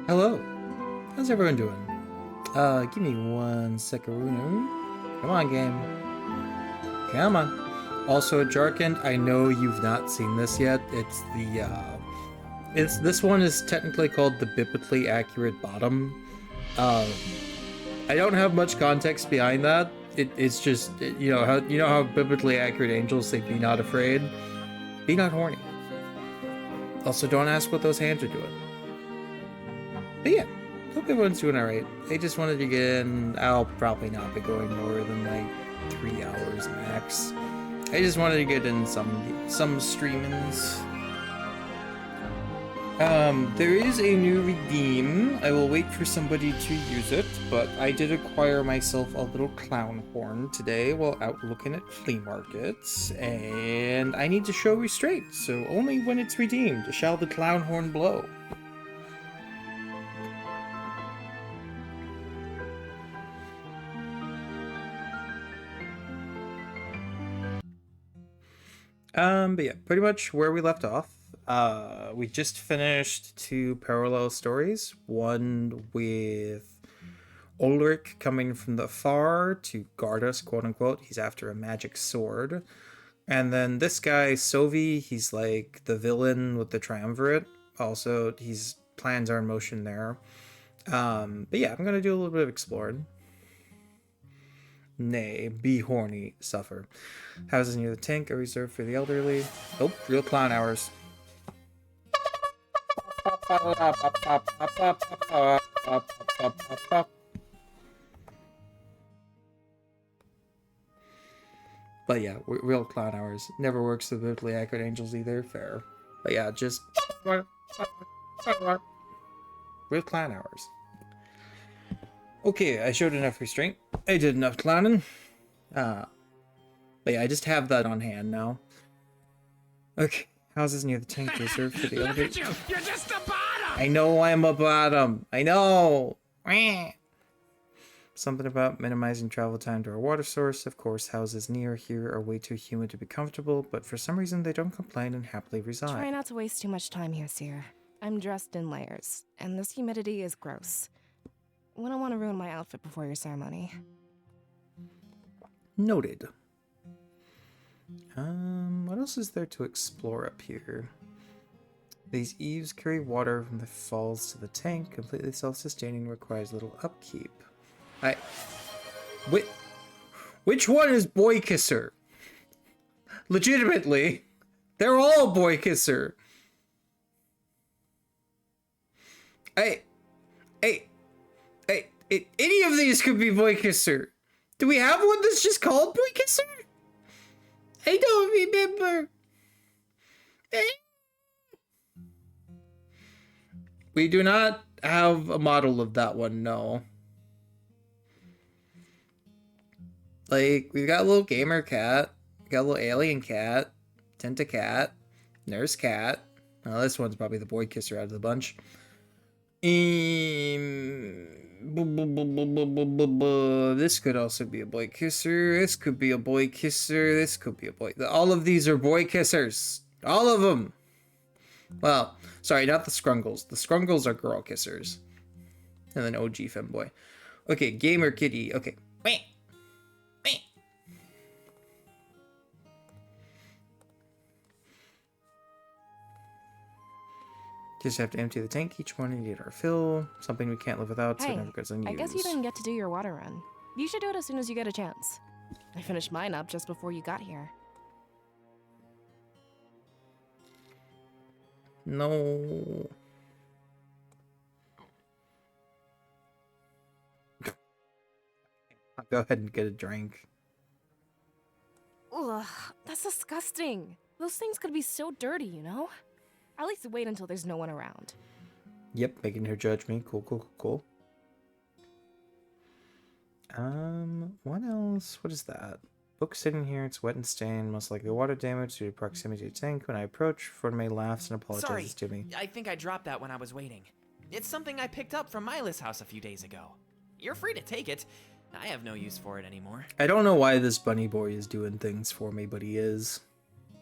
Hello. How's everyone doing? Give me 1 second. Come on, game. Come on. Also, Jarkand, I know you've not seen this yet. This one is technically called the biblically accurate bottom. Uh, I don't have much context behind that. It's just, you know how biblically accurate angels say, "Be not afraid, be not horny." Also, don't ask what those hands are doing. But yeah, hope everyone's doing alright. I just wanted to get in. I'll probably not be going more than like 3 hours max. I just wanted to get in some streamings. There is a new redeem. I will wait for somebody to use it, but I did acquire myself a little clown horn today while out looking at flea markets, and I need to show restraint, so only when it's redeemed shall the clown horn blow. But yeah, pretty much where we left off. We just finished 2 parallel stories. One with Ulrich coming from the far to guard us, quote unquote. He's after a magic sword. And then this guy, Sovi, he's like the villain with the triumvirate. Also, his plans are in motion there. But yeah, I'm gonna do a little bit of exploring. Nay, be horny, suffer. Houses near the tank are reserved for the elderly. Oh, real clown hours. But yeah, real clown hours. Never works with biblically accurate angels either. Fair. But yeah, just real clown hours. Okay, I showed enough restraint. I did enough clowning. But yeah, I just have that on hand now. Okay, houses near the tank reserved for the Look elderly. at you! You're just a bottom! I know I'm a bottom. I know. Something about minimizing travel time to our water source. Of course, houses near here are way too humid to be comfortable, but for some reason they don't complain and happily reside. Try not to waste too much time here, Seer. I'm dressed in layers, and this humidity is gross. Wouldn't want to ruin my outfit before your ceremony. Noted. What else is there to explore up here? These eaves carry water from the falls to the tank, completely self-sustaining, requires little upkeep. Which one is Boy Kisser? Legitimately, they're all Boy Kisser. Any of these could be Boy Kisser. Do we have one that's just called Boy Kisser? I don't remember. We do not have a model of that one, no. Like, we've got a little gamer cat, got a little alien cat, Tentacat, nurse cat. Well, this one's probably the Boy Kisser out of the bunch. This could also be a Boy Kisser. This could be a Boy Kisser. This could be a boy. All of these are Boy Kissers. All of them. Well, sorry, not the Scrungles. The Scrungles are Girl Kissers. And then OG Femboy. Okay, Gamer Kitty. Okay. Just have to empty the tank each morning to get our fill. Something we can't live without, so it never goes unused. I guess you didn't get to do your water run. You should do it as soon as you get a chance. I finished mine up just before you got here. No. I'll go ahead and get a drink. Ugh, that's disgusting. Those things could be so dirty, you know? At least wait until there's no one around. Yep, making her judge me. Cool. What else? What is that? Book sitting here, it's wet and stained, most likely water damage due to proximity to tank. When I approach, Fortney laughs and apologizes to me. I think I dropped that when I was waiting. It's something I picked up from Mila's house a few days ago. You're free to take it. I have no use for it anymore. I don't know why this bunny boy is doing things for me, but he is.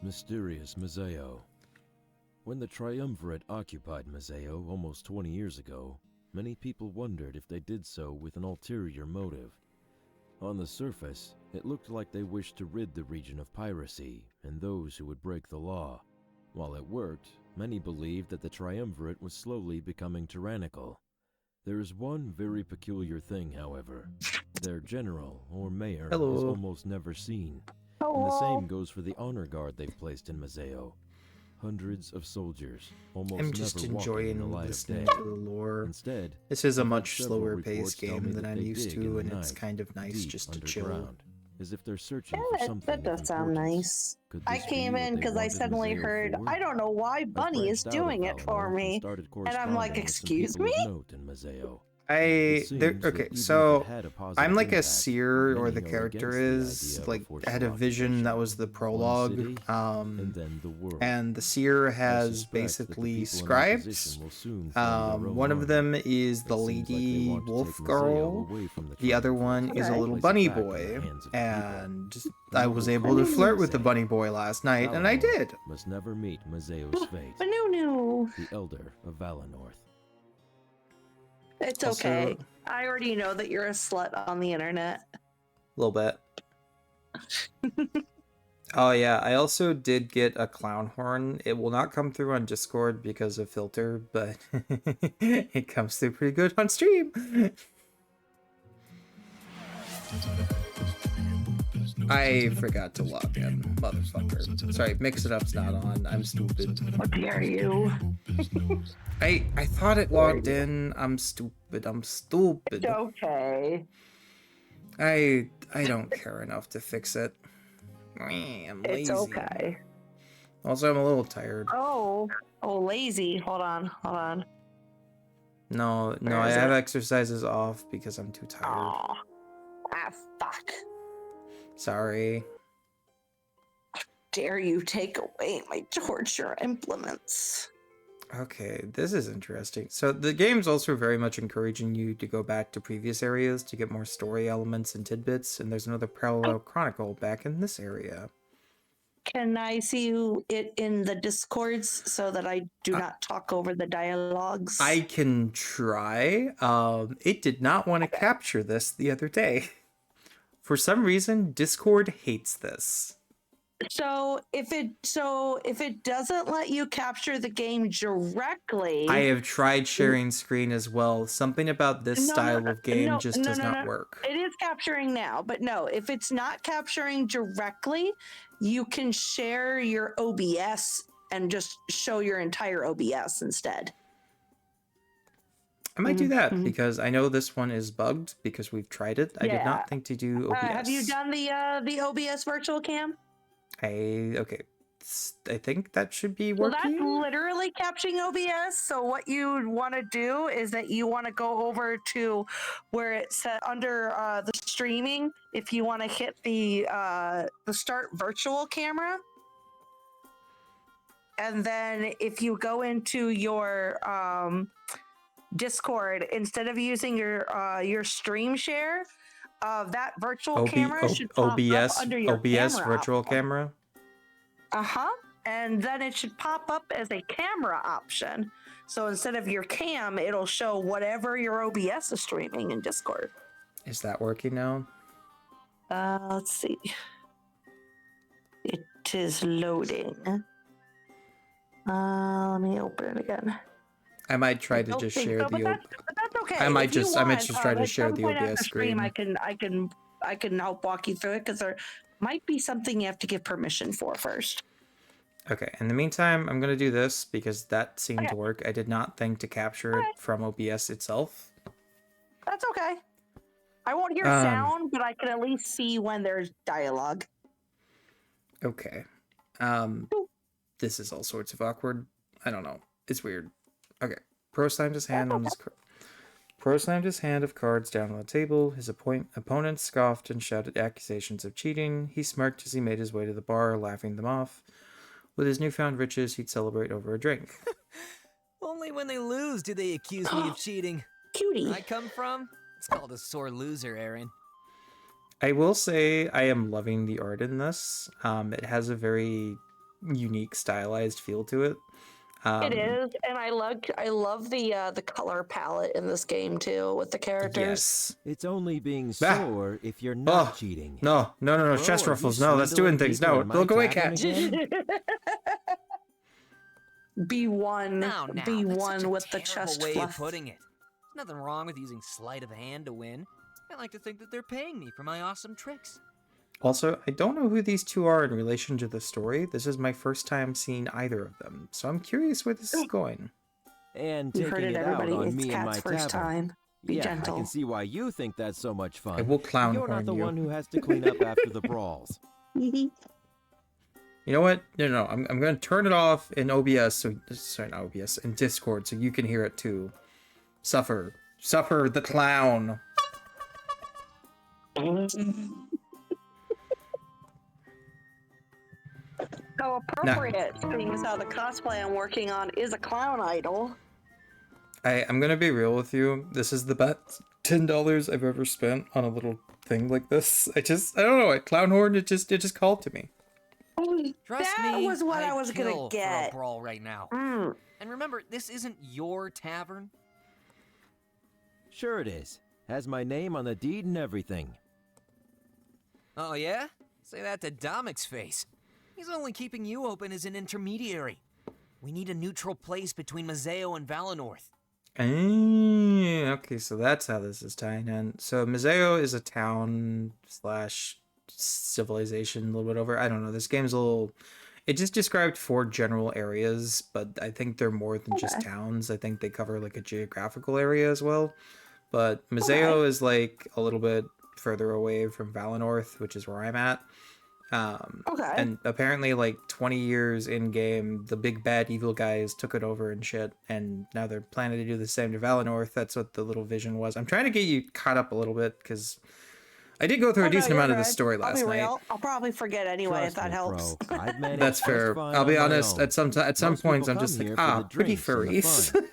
Mysterious Mazeo. When the Triumvirate occupied Mazeo almost 20 years ago, many people wondered if they did so with an ulterior motive. On the surface, it looked like they wished to rid the region of piracy and those who would break the law. While it worked, many believed that the Triumvirate was slowly becoming tyrannical. There is one very peculiar thing, however. Their general, or mayor, is Hello. almost never seen. And the same goes for the honor guard they've placed in Mazeo. Hundreds of soldiers, almost I'm never just walking in the enjoying light of listening day. to the lore. Instead, This is a I've had much several slower reports paced tell me game than that I'm they used dig in to, the and it's night, kind of nice deep just to chill. underground, as if they're searching Yeah, for that, something that does of sound importance. nice. Could I this be came what in they because I wanted suddenly Mazeo heard, for? I don't know why I've Bunny is branched out of doing it for Valinor me. and started And I'm like, corresponding with some excuse people me? of note in Mazeo. Okay, Even if so it had a positive I'm like a impact, seer, or many the are character against the is, idea of like, forceful had a vision that occupation. was the One prologue, city, and then the world. and the seer I has suspect that the basically people in scribes. opposition will soon find their own One of army. them is the It seems like they lady want to wolf take Mazeo girl, away from the other Triumvirate one is a Okay. little place it bunny back in the boy, hands of the people. and The I noble was able to Prince flirt with the Mazeo. bunny boy last night, and I Valinor did. must never meet Mazeo's fate. No. The Elder of Valinor. It's Also- okay. I already know that you're a slut on the internet. A little bit. Oh yeah, I also did get a clown horn. It will not come through on Discord because of filter, but it comes through pretty good on stream. I forgot to log in, motherfucker. Sorry, Mix It Up's not on. I'm stupid. How dare you? I thought it logged in. I'm stupid. It's okay. I don't care enough to fix it. I'm lazy. It's okay. Also, I'm a little tired. Oh, lazy. Hold on. No, Where I is have it? exercises off because I'm too tired. Aw. Fuck. Sorry. Dare you take away my torture implements? Okay, this is interesting. So the game's also very much encouraging you to go back to previous areas to get more story elements and tidbits, and there's another parallel chronicle back in this area. Can I see it in the discords so that I do not talk over the dialogues? I can try. It did not want to capture this the other day. For some reason, Discord hates this. So if it doesn't let you capture the game directly, I have tried sharing screen as well. Something about this style of game just does not work. It is capturing now, but no, if it's not capturing directly, you can share your OBS and just show your entire OBS instead. I might do that because I know this one is bugged because we've tried it. I did not think to do OBS. Have you done the OBS virtual cam? Okay. I think that should be Well, working. that's literally capturing OBS. So what you want to do is that you want to go over to where it's under the streaming. If you want to hit the start virtual camera, and then if you go into your Discord, instead of using your stream share, that virtual camera should pop OBS up under your OBS camera virtual option. camera. And then it should pop up as a camera option. So instead of your cam, it'll show whatever your OBS is streaming in Discord. Is that working now? Let's see. It is loading. Let me open it again. I might try to Don't just think share so, the. but that's okay. I might If you just try to at share some the point after OBS stream, screen. I can help walk you through it because there might be something you have to give permission for first. Okay. In the meantime, I'm gonna do this because that seemed Okay. to work. I did not think to capture it from OBS itself. That's okay. I won't hear sound, but I can at least see when there's dialogue. Okay. This is all sorts of awkward. I don't know. It's weird. Okay. Pro slammed his hand on his Pro slammed his hand of cards down on the table. His opponent scoffed and shouted accusations of cheating. He smirked as he made his way to the bar, laughing them off. With his newfound riches, he'd celebrate over a drink. Only when they lose do they accuse me of cheating. Cutie. Where I come from, it's called a sore loser, Aaron. I will say I am loving the art in this. It has a very unique stylized feel to it. It is, and I love the color palette in this game too with the characters. Yes. It's only being Ah. sore if you're not Oh, cheating. No, Bro, chest are ruffles. you No, that's doing swindling things. people No, in my look away, tavern cat. again? B1, Now, that's such B1 a with the terrible chest way fluff. of putting it. There's nothing wrong with using sleight of hand to win. I like to think that they're paying me for my awesome tricks. Also, I don't know who these two are in relation to the story. This is my first time seeing either of them, so I'm curious where this is going. And You've heard taking it, it out everybody. on It's me and Cat's my first tavern. time. Be Yeah, gentle. I can see why you think that's so much fun. I will clown You're not horn the you. one who has to clean up after the brawls. You know what? No. I'm gonna turn it off in OBS. Sorry, not OBS. In Discord, so you can hear it too. Suffer the clown. How appropriate, seeing as how the cosplay I'm working on is a clown idol. I'm gonna be real with you. This is the best $10 I've ever spent on a little thing like this. I don't know. Clown horn. It just called to me. Trust That me, was what I I'd was gonna kill get. for a brawl right now. Mm. And remember, this isn't your tavern. Sure it is. Has my name on the deed and everything. Oh yeah? Say that to Domic's face. He's only keeping you open as an intermediary. We need a neutral place between Mazeo and Valenorth. Okay, so that's how this is tying in. So Mazeo is a town slash civilization, a little bit over. I don't know. This game's a little. It just described 4 general areas, but I think they're more than just towns. I think they cover like a geographical area as well. But Mazeo is like a little bit further away from Valenorth, which is where I'm at. And apparently like 20 years in game, the big bad evil guys took it over and shit, and now they're planning to do the same to Valenorth. That's what the little vision was. I'm trying to get you caught up a little bit because I did go through a decent amount of the story last night. I'll probably forget anyway if Trust that me, helps. bro. I've managed That's fair. just fine I'll be on my honest, own. at some Most points people I'm just come like, here for the pretty drinks and the furries. fun.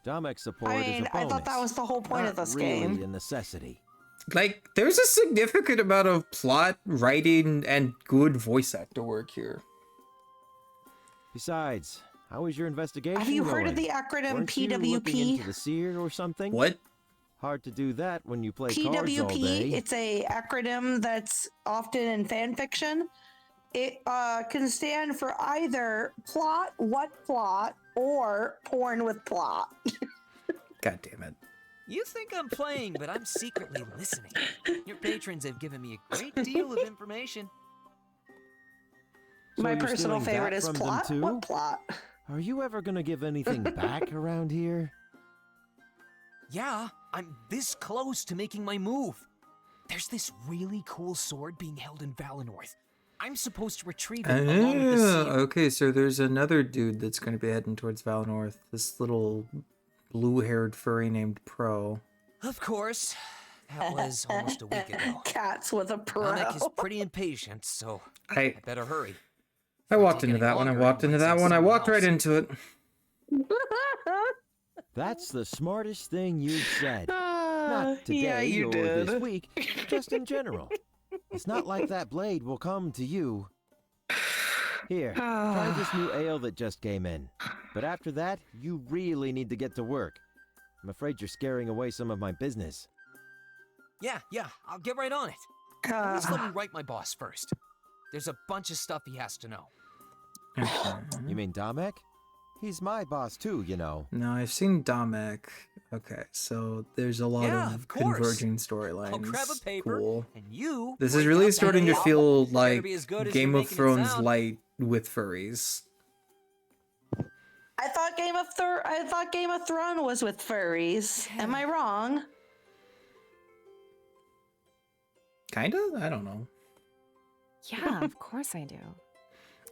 Domic's support I is mean, a bonus. I thought that was the whole point not of this really game. a necessity. Like, there's a significant amount of plot, writing, and good voice actor work here. Besides, how is your investigation Have you heard going? of the acronym Weren't you looking into PWP? the Seer or something? What? Hard to do that when you play cards all PWP, day. it's a acronym that's often in fan fiction. It can stand for either plot, what plot, or porn with plot. God damn it. You think I'm playing, but I'm secretly listening. Your patrons have given me a great deal of information. So My you're personal stealing favorite that is from them plot. too? What plot? Are you ever gonna give anything back around here? Yeah, I'm this close to making my move. There's this really cool sword being held in Valenorth. I'm supposed to retrieve it along with the Seer. Okay, so there's another dude that's going to be heading towards Valenorth. This little blue-haired furry named Pro. Of course. That was almost a week ago. Cats with a pro. Domec is pretty impatient, so I I better hurry. walked into that one. I walked into that one. I walked right into it. That's the smartest thing you've said. Not today yeah, you or did. this week, just in general. It's not like that blade will come to you. Here, try this new ale that just came in. But after that, you really need to get to work. I'm afraid you're scaring away some of my business. Yeah, I'll get right on it. At least let me write my boss first. There's a bunch of stuff he has to know. You mean Domec? He's my boss too, you know. No, I've seen Domec. Okay, so there's a lot Yeah, of of course. converging storylines. I'll grab a paper, Cool. and you... This is write really out that starting to ale. feel Better like be as good as Game you're of making it Thrones sound. light with furries. I thought Game of Thrones was with furries. Am I wrong? Kinda? I don't know. Yeah, of course I do.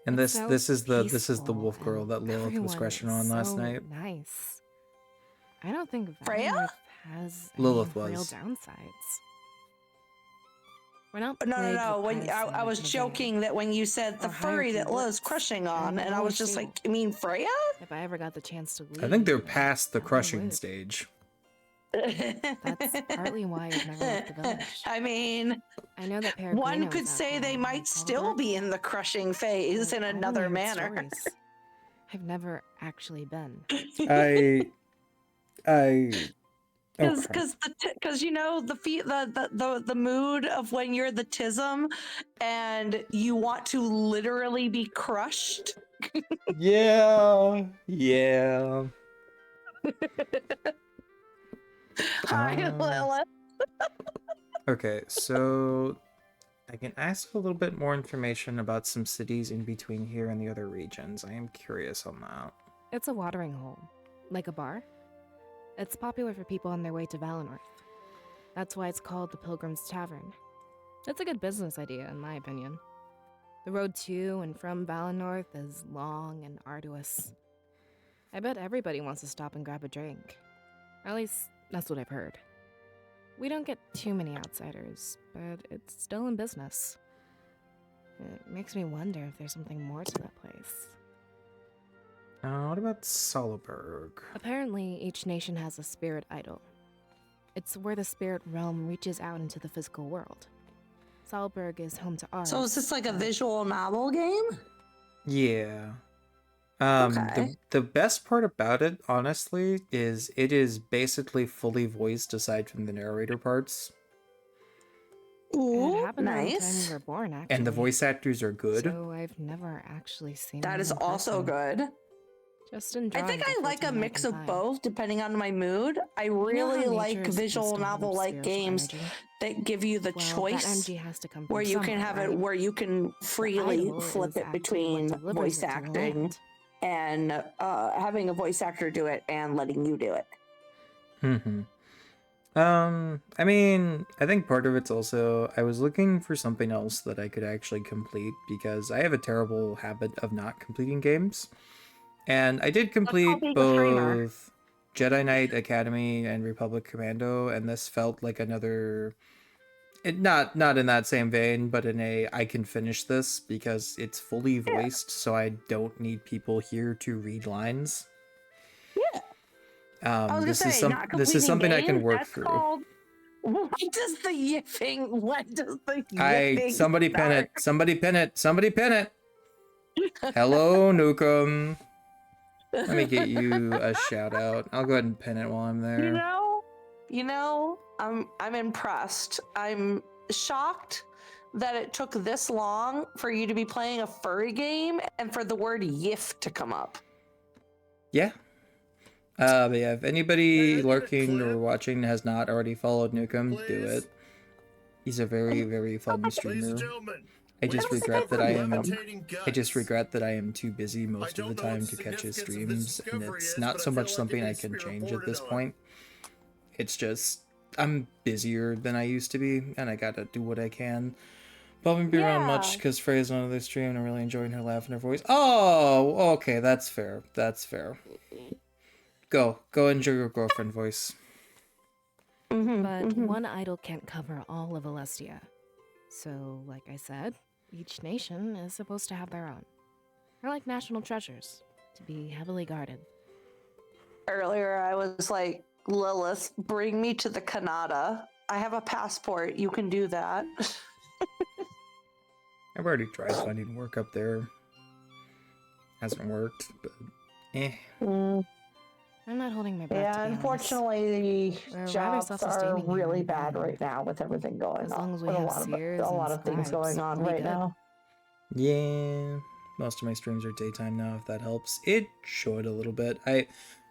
And It's this is the peaceful wolf girl and that Lilith was everyone crushing is on last so night. Nice. I don't think Freya? Valenorth has any Lilith real was. downsides. We're not No. plagued with When piracy I was like Mazeo. joking that when you said the Or furry that hierarchy Liz works. crushing on, I and I know was it's just you. like, you mean Freya? If I ever got the chance to leave, I think they're past the I crushing would. stage. That's partly why I've never left the village. I mean, I know that one Peregrino's could out say there they and might still Oliver, be in the crushing phase but in I've only another heard manner. stories. I've never actually been. I Because okay. because you know the mood of when you're the tism and you want to literally be crushed. Yeah, yeah. Hi, Lilith. Okay, so I can ask a little bit more information about some cities in between here and the other regions. I am curious on that. It's a watering hole, like a bar. It's popular for people on their way to Valinor. That's why it's called the Pilgrim's Tavern. It's a good business idea, in my opinion. The road to and from Valinor is long and arduous. I bet everybody wants to stop and grab a drink. At least, that's what I've heard. We don't get too many outsiders, but it's still in business. It makes me wonder if there's something more to that place. What about Solberg? Apparently, each nation has a spirit idol. It's where the spirit realm reaches out into the physical world. Salberg is home to ours. So is this like a but visual novel game? Yeah. Okay. The best part about it, honestly, is it is basically fully voiced aside from the narrator parts. Ooh, It happened around the time nice. we were born, actually. And the voice actors are good. So I've never actually seen That them is in also person. good. Just in I think drawings I or like a photos I mix can of find. both depending on my mood. I You know how really nature like is supposed visual to hold novel like spiritual games energy? that give you the Well, that choice energy has to come from where you can somewhere, have right? it where you can The freely idol flip is it actually between what delivers voice it to the acting land. and having a voice actor do it and letting you do it. Mm-hmm. I mean, I think part of it's also I was looking for something else that I could actually complete because I have a terrible habit of not completing games. And I did That's called complete being a streamer. both Jedi Knight Academy and Republic Commando, and this felt like another not in that same vein, but in a I can finish this because it's fully Yeah. voiced, so I don't need people here to read lines. Yeah. I was gonna say, not This is completing something I can games, work that's through. called when does the yipping Somebody pin start? it. Somebody pin it. Somebody pin it. Hello, Nukem. Let me get you a shout out. I'll go ahead and pin it while I'm there. You know, I'm impressed. I'm shocked that it took this long for you to be playing a furry game and for the word yiff to come up. Yeah. But yeah, if anybody lurking or watching has not already followed Nukem, do it. He's a very, very fun streamer. I just regret that I am too busy most of the time to catch his streams, and it's not so much something I can change at this point. It's just I'm busier than I used to be, and I gotta do what I can. But I won't be around much because Freya's on another stream, and I'm really enjoying her laugh and her voice. Oh, okay, that's fair. That's fair. Go enjoy your girlfriend voice. But one idol can't cover all of Alestia. So, like I said, each nation is supposed to have their own. They're like national treasures, to be heavily guarded. Earlier, I was like, Lilith, bring me to the Kanata. I have a passport. You can do that. I've already tried finding work up there. Hasn't worked, but I'm not holding my breath. Yeah, to be honest. unfortunately, We're rather jobs are self-sustaining here really in bad Valinor. right now with everything going As on. long as we With have seers a and lot of things scribes, going on we'll be right good. now. yeah, most of my streams are daytime now, if that helps. It should a little bit.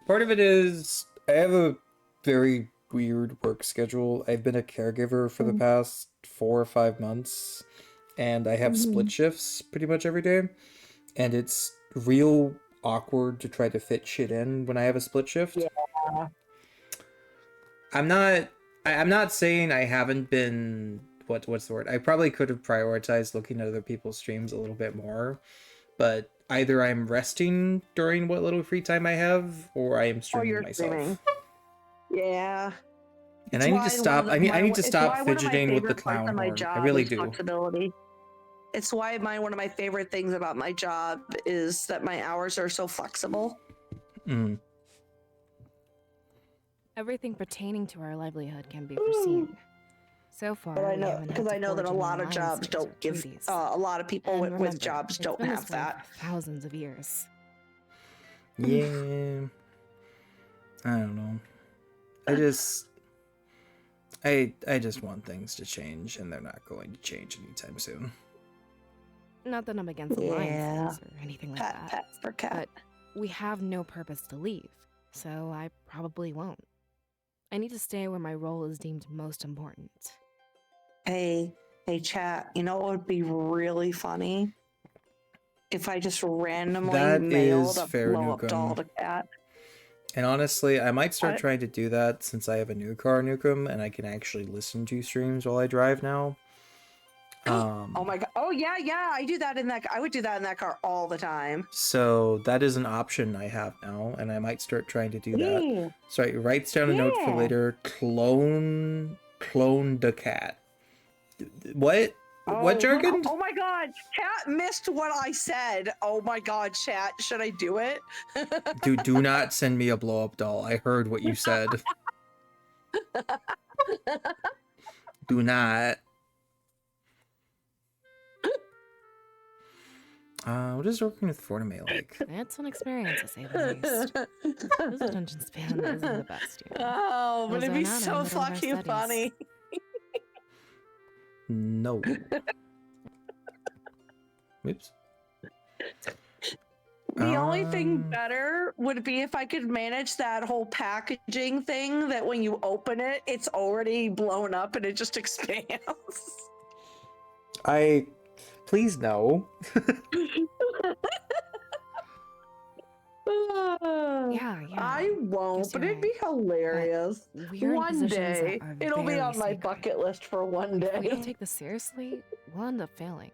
Part of it is I have a very weird work schedule. I've been a caregiver for the past 4 or 5 months, and I have split shifts pretty much every day, and it's real awkward to try to fit shit in when I have a split shift. Yeah. I'm not saying I haven't been what's the word? I probably could have prioritized looking at other people's streams a little bit more, but either I'm resting during what little free time I have, or I am streaming you're myself. streaming. Yeah. And I need to stop. I need to stop fidgeting with the clown horn. I really do. Flexibility. It's why one of my favorite things about my job is that my hours are so flexible. Everything pertaining to our livelihood can be foreseen. So far, But I we know haven't had because to I know that a forge any lot of jobs alliances or don't give. treaties. A lot of people And with remember, jobs it's don't been have this way that. for thousands of years. Yeah. I don't know. I just want things to change, and they're not going to change anytime soon. Not that I'm against Yeah. alliances or anything like Pat, that, pat for cat. but we have no purpose to leave, so I probably won't. I need to stay where my role is deemed most important. Hey, chat. You know what would be really funny? If I just randomly That mailed is a fair, blow-up doll Nukem. to cat. And honestly, I might start I- trying to do that since I have a new car, Nukem, and I can actually listen to streams while I drive now. Oh my god. Oh yeah, I do that in that. I would do that in that car all the time. So that is an option I have now, and I might start trying to do that. Yeah. So it writes down a note for Yeah. later. Clone the cat. What? What jargon? Oh my god, chat missed what I said. Oh my god, chat. Should I do it? Do not send me a blow up doll. I heard what you said. Do not. What is working with Fortnite like? It's an experience, to say the least. His attention span isn't the best, you know. Oh, but Those it'd are be not in the so middle of our fucking studies. funny. No. Oops. The only thing better would be if I could manage that whole packaging thing that when you open it, it's already blown up and it just expands. Please no. Yeah. I won't, Guess but you're it'd be hilarious. We're in One positions day, that are it'll be very on my sacred. bucket list for one If we don't day. take this seriously, we'll end up failing.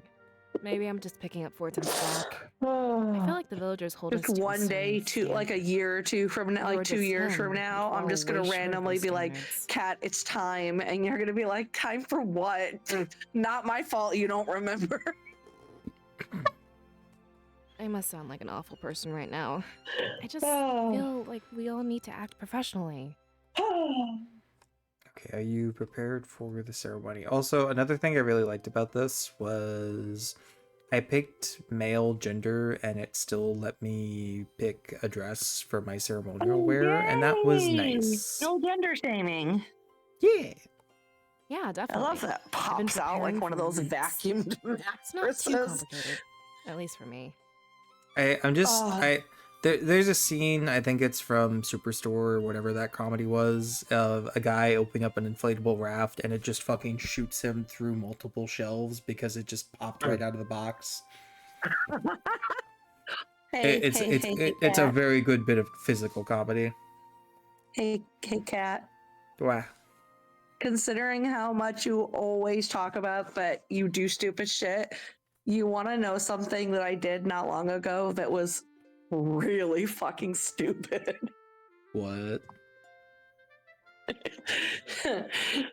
Maybe I'm just picking up 4 times back. I feel like the villagers hold us Just to a one day, certain like a standard. year or two from now, like You're 2 just years him, from now, and I'm we're just gonna way short of randomly those be like, standards. "Cat, it's time," and you're gonna be like, "Time for what?" Not my fault. You don't remember. I must sound like an awful person right now. I just Oh. feel like we all need to act professionally. Okay, are you prepared for the ceremony? Also, another thing I really liked about this was I picked male gender and it still let me pick a dress for my ceremonial wear, and that was nice. No gender shaming. Yeah. Yeah, I definitely. love that I've been pops out like preparing one of for those weeks. vacuumed It's not too mattresses. complicated, at least for me. There's a scene, I think it's from Superstore or whatever that comedy was, of a guy opening up an inflatable raft and it just fucking shoots him through multiple shelves because it just popped right out of the box. It's a Cat. very good bit of physical comedy. Hey, cat. Wow. Considering how much you always talk about that you do stupid shit, you want to know something that I did not long ago that was really fucking stupid. What?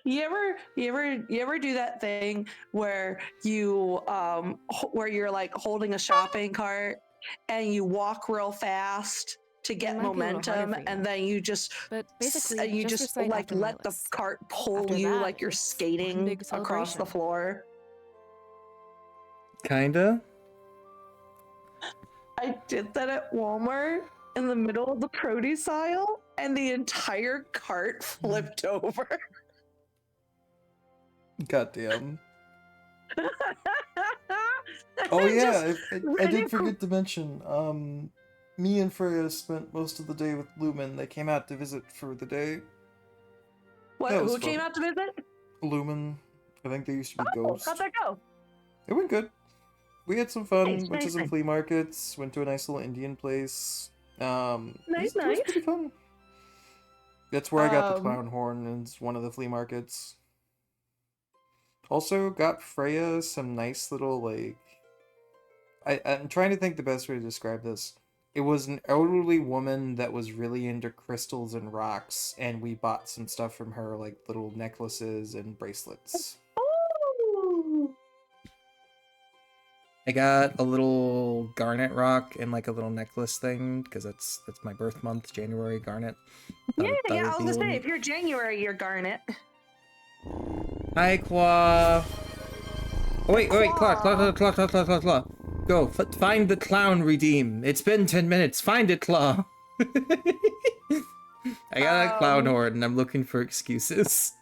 You ever do that thing where where you're like holding a shopping cart and you walk real fast to get might be a little harder momentum, for you. and then you just But basically, you just just recite like after my let the list. cart pull After you that, like you're it's one skating big across the celebration. floor. Kinda? I did that at Walmart in the middle of the produce aisle, and the entire cart flipped over. Goddamn. And Oh I yeah, just I ran did it forget to mention, me and Freya spent most of the day with Lumen. They came out to visit for the day. What? That was Who came fun. out to visit? Lumen. I think they used to be Oh, ghosts. how'd that go? It went good. We had some fun, Nice, went to nice, some nice. flea markets, went to a nice little Indian place. It was Nice. pretty fun. That's where I got the Um, clown horn, is one of the flea markets. Also got Freya some nice little, like... I'm trying to think the best way to describe this. It was an elderly woman that was really into crystals and rocks, and we bought some stuff from her, like little necklaces and bracelets. Ooh. I got a little garnet rock and like a little necklace thing, because that's my birth month, January, garnet. Yeah, Thought I it'd was be gonna a say, little if you're January, you're Garnet. Hi, Qua. Oh, wait, Qua. Claw. Go, find the clown redeem. It's been 10 minutes. Find it, Claw. I got a clown horn and I'm looking for excuses.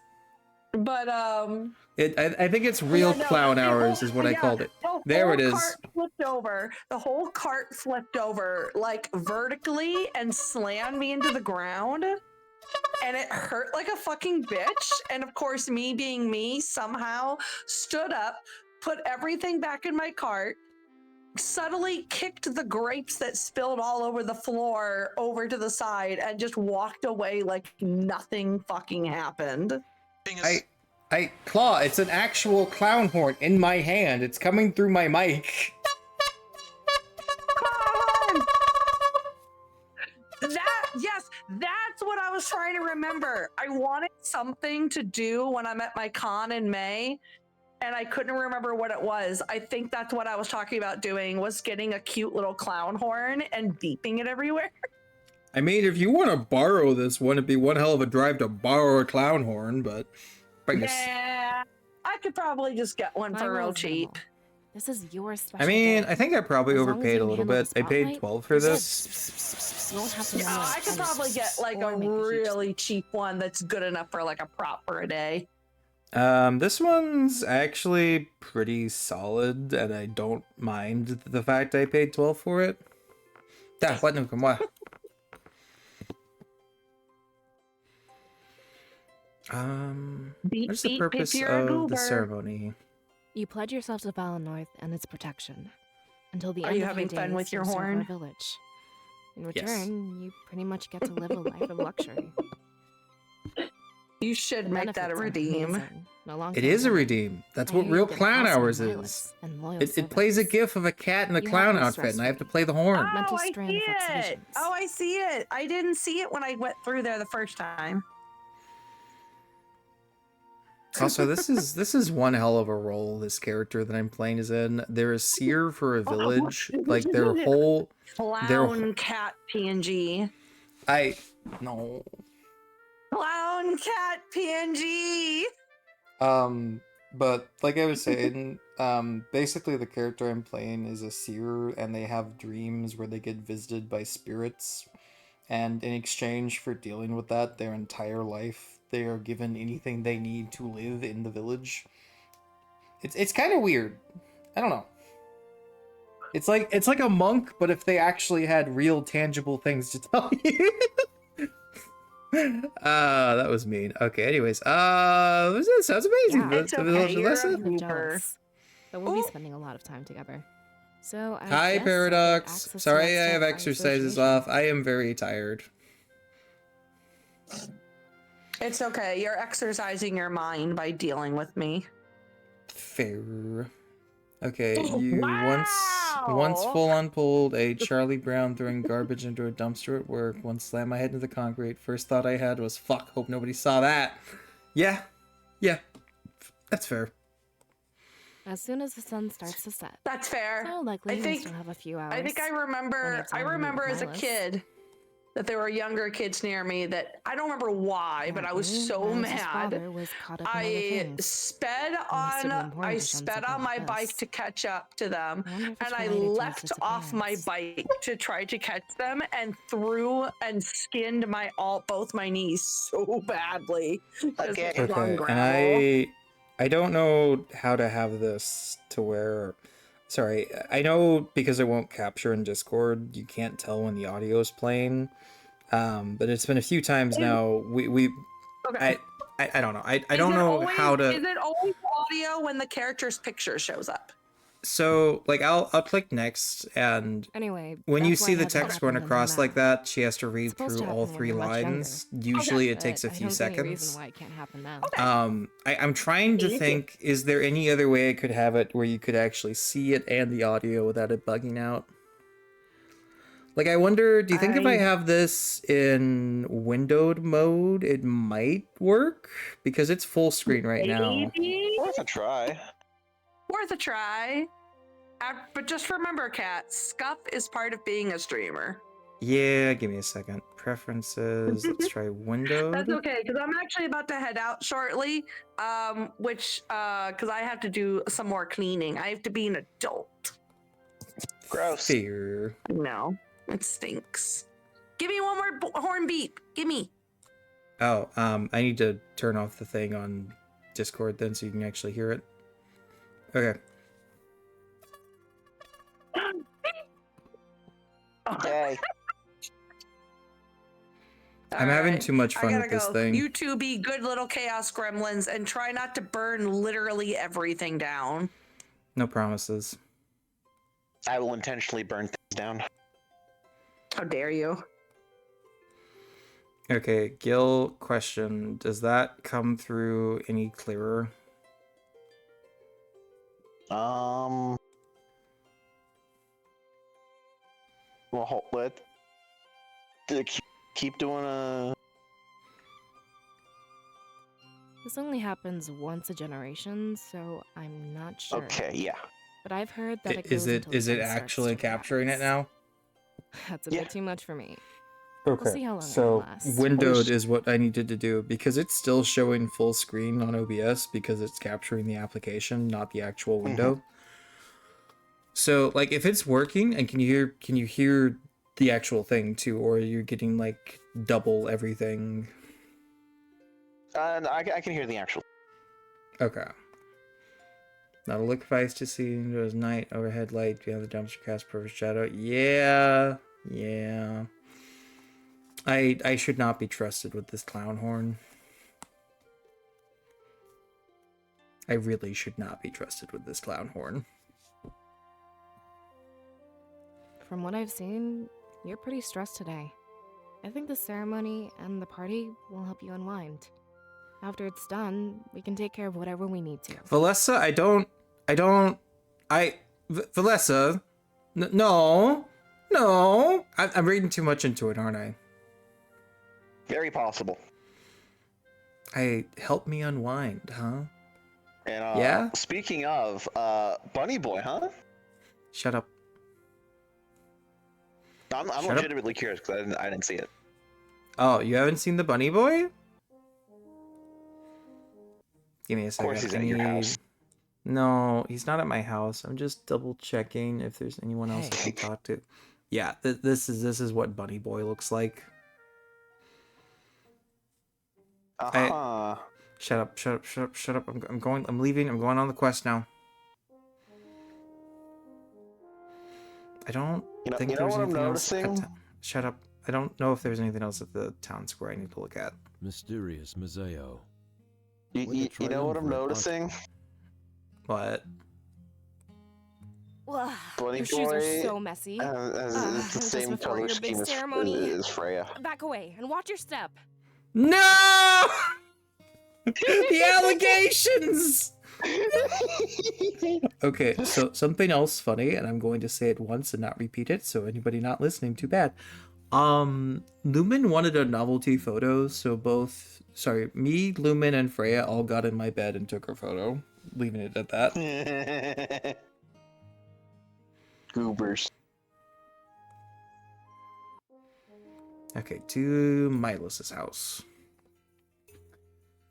But I think it's real clown hours is what I called it. There it is. Cart flipped over. The whole cart flipped over like vertically and slammed me into the ground. And it hurt like a fucking bitch. And of course, me being me, somehow stood up, put everything back in my cart, subtly kicked the grapes that spilled all over the floor over to the side, and just walked away like nothing fucking happened. Claw, it's an actual clown horn in my hand. It's coming through my mic. Yes, that's what I was trying to remember. I wanted something to do when I'm at my con in May, and I couldn't remember what it was. I think that's what I was talking about doing, was getting a cute little clown horn and beeping it everywhere. I mean, if you want to borrow this one, it'd be one hell of a drive to borrow a clown horn, but... Yeah, I could probably just get one for real cheap. This is your special I mean, day. I think I probably As long as overpaid you a little can handle bit. the I paid spotlight, 12 for you're good. this. You won't have to Yeah, know I could probably get like a or make a huge really cheap one that's good enough for like a prop for a day. This one's actually pretty solid, and I don't mind the fact I paid 12 for it. What no come on. Beep, What's the beep, purpose if you're a of the goober. ceremony? You pledge yourself to Valinor and its protection until the Are end you of having your fun days with your you serve our horn? village. In Yes. return, you pretty much get to live a life of luxury. You should The make that a benefits are redeem. amazing. It is a redeem. That's what real clown hours is. It plays a gif of a cat in a You have clown no outfit, stress and I have to free. play the horn. Mental Oh, I strain see for it. exhibitions. Oh, I see it. I didn't see it when I went through there the first time. Also, this is one hell of a role this character that I'm playing is in. They're a seer for a village. Like their whole Clown cat PNG. no. Clown cat PNG. But like I was saying, basically the character I'm playing is a seer, and they have dreams where they get visited by spirits, and in exchange for dealing with that their entire life, they are given anything they need to live in the village. It's kind of weird. I don't know. It's like a monk, but if they actually had real tangible things to tell you. That was mean. Okay, anyways, that sounds amazing. Yeah, it's okay, you're a I'm goober. jealous, but we'll be spending a lot of time together. So I Hi, guess I get Paradox. access to Sorry, that I stuff have by exercises association. off. I am very tired. It's okay. You're exercising your mind by dealing with me. Fair. Okay, you Wow! once full on pulled a Charlie Brown throwing garbage into a dumpster at work, once slammed my head into the concrete. First thought I had was, fuck, hope nobody saw that. Yeah, that's fair. As soon as the sun starts to set. That's fair. So likely I you think- still have a few hours. I think I when remember. it's I time to meet remember with as a Milas. kid that there were younger kids near me that I don't remember why, but I was Apparently, so Milas' mad. father was caught up in other I things. sped must have been on. important I to some sped on my like bike this. to catch up to them, I wonder if it's and I related to his left off my disappearance. bike to try to catch them, and threw and skinned both my knees so badly. 'cause Okay. it was on Okay, gravel. and I don't know how to have this to where... Sorry, I know because it won't capture in Discord, you can't tell when the audio is playing. But it's been a few times now. Okay. I don't know. I Is don't it know always- how to... Is it always audio when the character's picture shows up? So, like, I'll click next, and Anyway, when you that's why see it the had to text happen going in the across like map. that, she has to read It's supposed through to all happen when 3 you're much lines. Usually it takes a But I few don't see any reason seconds. why it can't happen now. I'm trying to Easy. think, is there any other way I could have it where you could actually see it and the audio without it bugging out? Like, I wonder, do you think if I have this in windowed mode, it might work? Because it's full screen right now. Maybe? Worth a try. Worth a try. But just remember, Kat, scuff is part of being a streamer. Yeah, give me a second. Preferences, let's try windowed. That's okay, because I'm actually about to head out shortly. Because I have to do some more cleaning. I have to be an adult. Gross. Fair. No, it stinks. Give me one more horn beep. Give me. Oh, I need to turn off the thing on Discord then so you can actually hear it. Okay. Yay. I'm having too much I fun gotta with this go. thing. You two be good little chaos gremlins and try not to burn literally everything down. No promises. I will intentionally burn things down. How dare you? Okay, Gil, question. Does that come through any clearer? Well, keep doing a. This only happens once a generation, so I'm not sure. Okay, yeah. But I've heard that it Is goes it until the sun starts actually to capturing it rise. now? That's a Yeah. bit too much for me. Okay. We'll see how long it So lasts. windowed is what I needed to do because it's still showing full screen on OBS because it's capturing the application, not the actual window. So like if it's working and can you hear the actual thing too, or you're getting like double everything? I can hear the actual. Okay. Not a look device to see windows night overhead light behind the dumpster cast perfect shadow. Yeah. I should not be trusted with this clown horn. I really should not be trusted with this clown horn. From what I've seen, you're pretty stressed today. I think the ceremony and the party will help you unwind. After it's done, we can take care of whatever we need to. Valessa, Valessa, no, I'm reading too much into it, aren't I? Very possible. Help me unwind, huh? And Yeah? Speaking of, Bunny Boy, huh? Shut up. I'm Shut up. legitimately curious because I didn't see it. Oh, you haven't seen the bunny boy? Give me a second. Of course he's at your house. No, he's not at my house. I'm just double checking if there's anyone else I can talk to. Yeah, this is what Bunny Boy looks like. Shut up. I'm leaving. I'm going on the quest now. I don't think there's anything else. Shut up. I don't know if there's anything else at the town square I need to look at. Mysterious Mazeo. You know what I'm noticing? What? Ugh, Bunny your shoes are Boy, so messy. It's the just same before color your big scheme ceremony. as Freya. Back away and watch your step. No! The allegations! Okay, so something else funny, and I'm going to say it once and not repeat it, so anybody not listening, too bad. Lumen wanted a novelty photo, so me, Lumen, and Freya all got in my bed and took her photo, leaving it at that. Goobers. Okay, to Milus's house.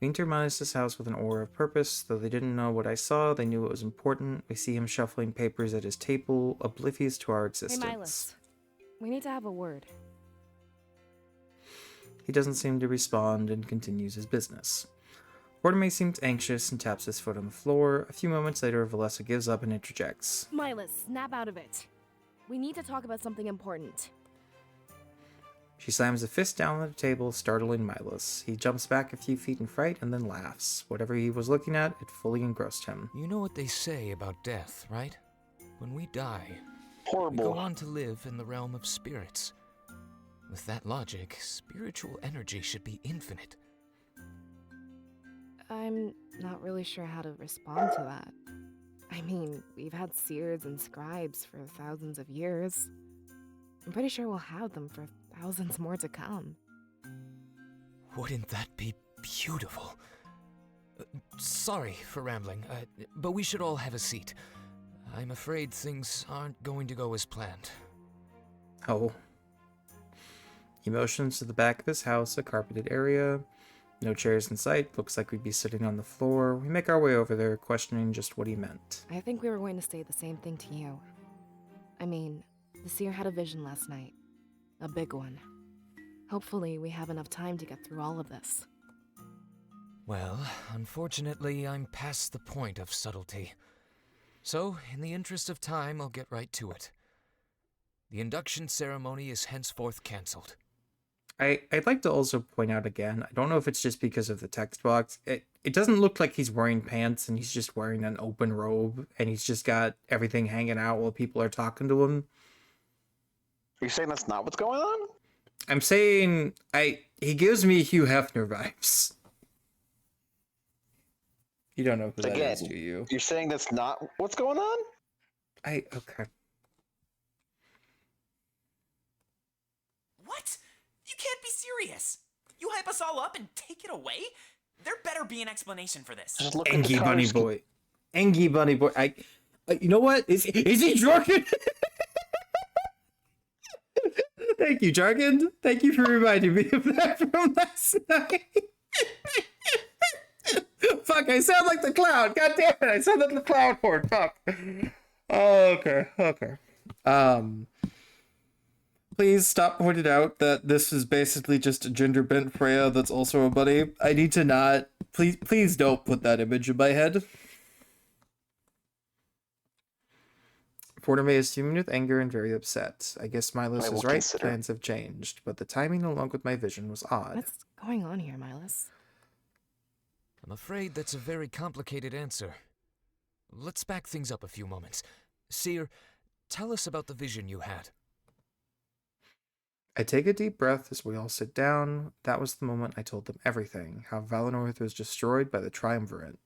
We enter Milus's house with an aura of purpose. Though they didn't know what I saw, they knew it was important. We see him shuffling papers at his table, oblivious to our existence. Hey, Milus. We need to have a word. He doesn't seem to respond and continues his business. Bortome seems anxious and taps his foot on the floor. A few moments later, Valessa gives up and interjects. Milus, snap out of it. We need to talk about something important. She slams a fist down on the table, startling Milus. He jumps back a few feet in fright and then laughs. Whatever he was looking at, it fully engrossed him. You know what they say about death, right? When we die, we Horrible. go on to live in the realm of spirits. With that logic, spiritual energy should be infinite. I'm not really sure how to respond to that. I mean, we've had seers and scribes for thousands of years. I'm pretty sure we'll have them for thousands more to come. Wouldn't that be beautiful? Sorry for rambling, but we should all have a seat. I'm afraid things aren't going to go as planned. Oh. He motions to the back of his house, a carpeted area. No chairs in sight. Looks like we'd be sitting on the floor. We make our way over there, questioning just what he meant. I think we were going to say the same thing to you. I mean, the Seer had a vision last night. A big one. Hopefully, we have enough time to get through all of this. Well, unfortunately, I'm past the point of subtlety. So, in the interest of time, I'll get right to it. The induction ceremony is henceforth cancelled. I'd like to also point out again, I don't know if it's just because of the text box. It doesn't look like he's wearing pants and he's just wearing an open robe and he's just got everything hanging out while people are talking to him. Are you saying that's not what's going on? I'm saying he gives me Hugh Hefner vibes. You don't know who that Again, is, do you? You're saying that's not what's going on? Okay. What? You can't be serious. You hype us all up and take it away? There better be an explanation for this. Just look at the Engie Bunny colors. Boy. Engie Bunny Boy. You know what? Is he Jargon? Thank you, Jargon. Thank you for reminding me of that from last night. Fuck, I sound like the clown. God damn it, I sound like the clown horn. Fuck. Okay. Please stop pointing out that this is basically just a gender bent Freya that's also a bunny. I need to not. Please don't put that image in my head. Fortime is fuming with anger and very upset. I guess Milos I is will right. consider. Plans have changed, but the timing along with my vision was odd. What's going on here, Milos? I'm afraid that's a very complicated answer. Let's back things up a few moments. Seer, tell us about the vision you had. I take a deep breath as we all sit down. That was the moment I told them everything, how Valinor was destroyed by the Triumvirate.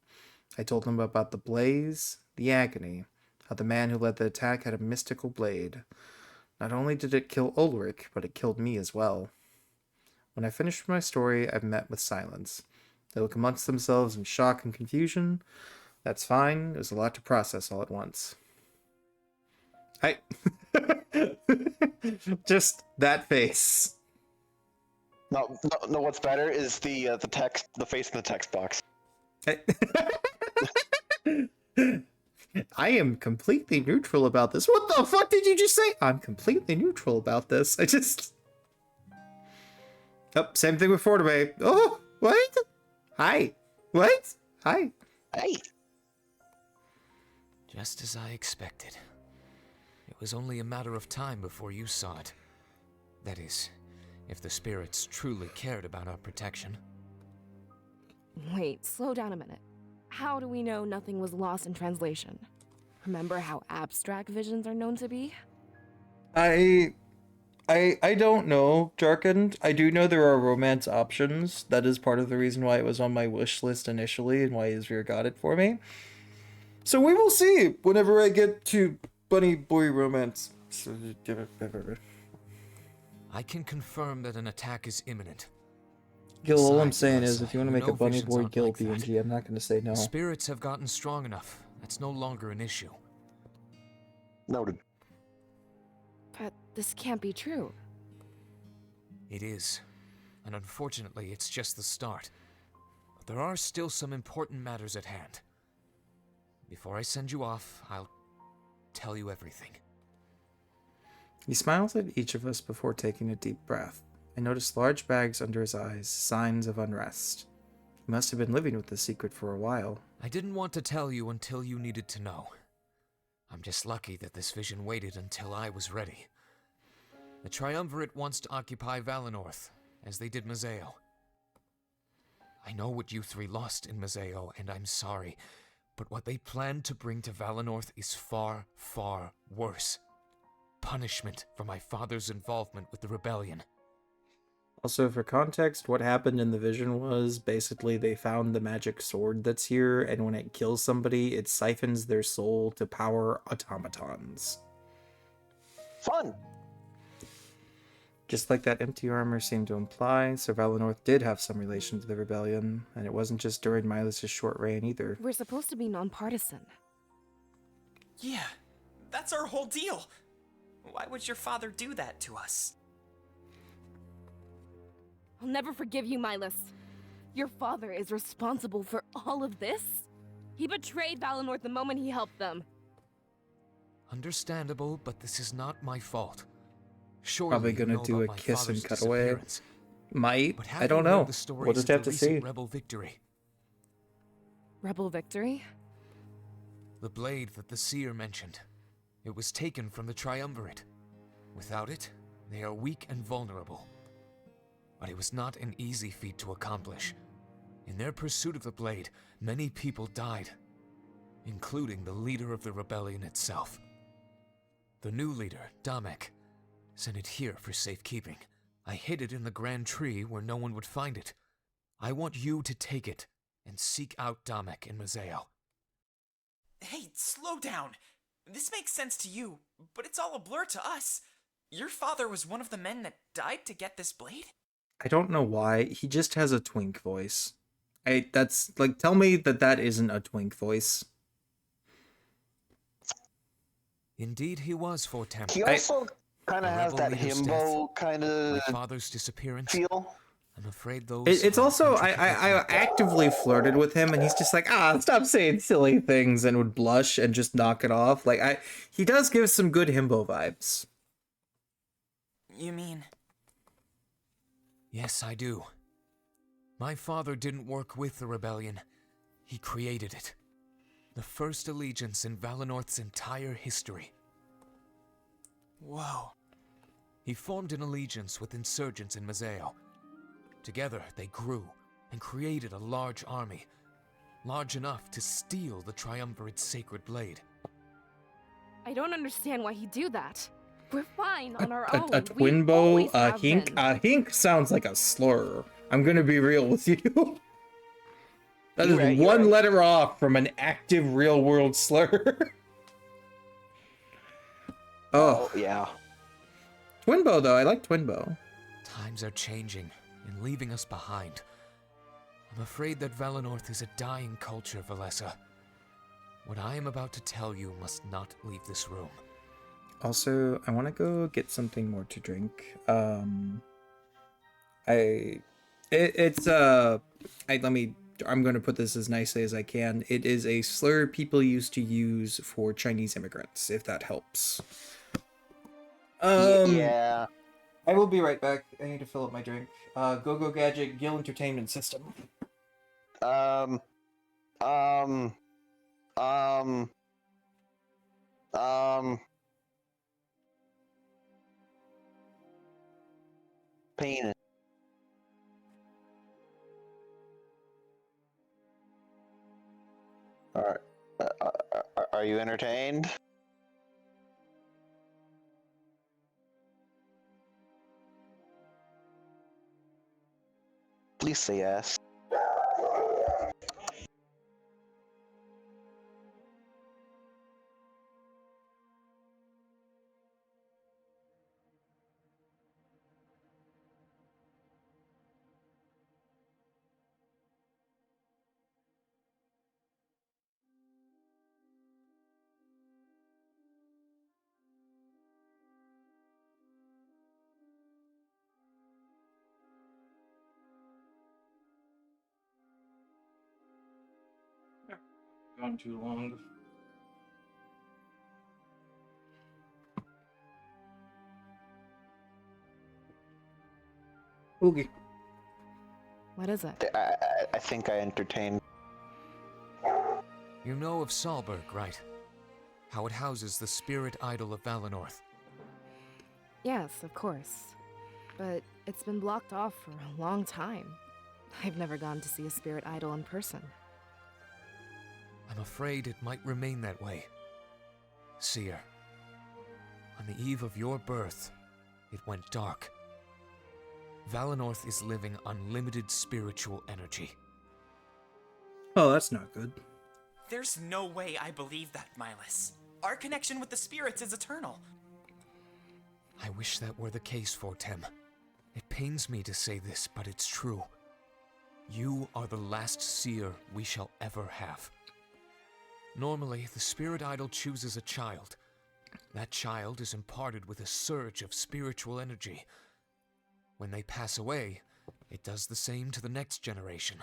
I told them about the blaze, the agony, how the man who led the attack had a mystical blade. Not only did it kill Ulrich, but it killed me as well. When I finished my story, I've met with silence. They look amongst themselves in shock and confusion. That's fine. There's a lot to process all at once. Just that face. No. What's better is the text, the face in the text box. I am completely neutral about this. What the fuck did you just say? I'm completely neutral about this. Oh, same thing with Fortime. Oh, what? Hi. What? Hi. Hey. Just as I expected. It was only a matter of time before you saw it. That is, if the spirits truly cared about our protection. Wait, slow down a minute. How do we know nothing was lost in translation? Remember how abstract visions are known to be? I don't know, Jarkand. I do know there are romance options. That is part of the reason why it was on my wish list initially and why Isvir got it for me. So we will see whenever I get to bunny boy romance. I can confirm that an attack is imminent. Gil, all I'm Besides, saying is Elsa, if you want to you make a know bunny visions boy aren't Gil like that. BNG, I'm not going to say no. Spirits have gotten strong enough. That's no longer an issue. Noted. But this can't be true. It is. And unfortunately, it's just the start. But there are still some important matters at hand. Before I send you off, I'll tell you everything. He smiles at each of us before taking a deep breath. I noticed large bags under his eyes, signs of unrest. He must have been living with the secret for a while. I didn't want to tell you until you needed to know. I'm just lucky that this vision waited until I was ready. The Triumvirate wants to occupy Valinorth, as they did Mazeo. I know what you three lost in Mazeo, and I'm sorry, but what they plan to bring to Valinorth is far, far worse. Punishment for my father's involvement with the rebellion. Also, for context, what happened in the vision was basically they found the magic sword that's here, and when it kills somebody, it siphons their soul to power automatons. Fun. Just like that empty armor seemed to imply, Sir Valinorth did have some relation to the rebellion, and it wasn't just during Milos' short reign either. We're supposed to be nonpartisan. Yeah, that's our whole deal. Why would your father do that to us? I'll never forgive you, Milos. Your father is responsible for all of this? He betrayed Valinor the moment he helped them. Understandable, but this is not my fault. Surely Probably you gonna know do about a my kiss and father's cut away. disappearance. Might. But I have don't you heard know. the stories We'll just of have the to see. recent rebel victory? Rebel victory? The blade that the Seer mentioned. It was taken from the Triumvirate. Without it, they are weak and vulnerable. But it was not an easy feat to accomplish. In their pursuit of the blade, many people died, including the leader of the rebellion itself. The new leader, Damek, sent it here for safekeeping. I hid it in the grand tree where no one would find it. I want you to take it and seek out Damek in Mazeo. Hey, slow down. This makes sense to you, but it's all a blur to us. Your father was one of the men that died to get this blade? I don't know why. He just has a twink voice. That's like, tell me that isn't a twink voice. Indeed, he was for Temple. He also kind The of has rebel that leader's himbo kind My of father's disappearance. feel. I'm afraid those. It's are also, I intricately connected. actively flirted with him, and he's just like, stop saying silly things, and would blush and just knock it off. Like, he does give some good himbo vibes. You mean... Yes, I do. My father didn't work with the rebellion. He created it. The first allegiance in Valenorth's entire history. Whoa. He formed an allegiance with insurgents in Mazeo. Together, they grew and created a large army, large enough to steal the Triumvirate's sacred blade. I don't understand why he'd do that. We're fine on our A own. twin We bow, always a have hink. been. A hink sounds like a slur. I'm gonna be real with you. That You're is right, you're one right. letter off from an active real world slur. Oh, yeah. Twin bow though, I like twin bow. Times are changing and leaving us behind. I'm afraid that Valenorth is a dying culture, Valessa. What I am about to tell you must not leave this room. Also, I want to go get something more to drink. I'm going to put this as nicely as I can. It is a slur people used to use for Chinese immigrants, if that helps. Yeah. I will be right back. I need to fill up my drink. Go Gadget Gill Entertainment System. Um, um, um, penis. Alright. Are you entertained? Please say yes. Gone too long. Oogie. What is it? I think I entertained. You know of Salberg, right? How it houses the spirit idol of Valenorth. Yes, of course. But it's been blocked off for a long time. I've never gone to see a spirit idol in person. I'm afraid it might remain that way. Seer, on the eve of your birth, it went dark. Valenorth is living unlimited spiritual energy. Oh, that's not good. There's no way I believe that, Milas. Our connection with the spirits is eternal. I wish that were the case, Fortem. It pains me to say this, but it's true. You are the last seer we shall ever have. Normally, the spirit idol chooses a child. That child is imparted with a surge of spiritual energy. When they pass away, it does the same to the next generation.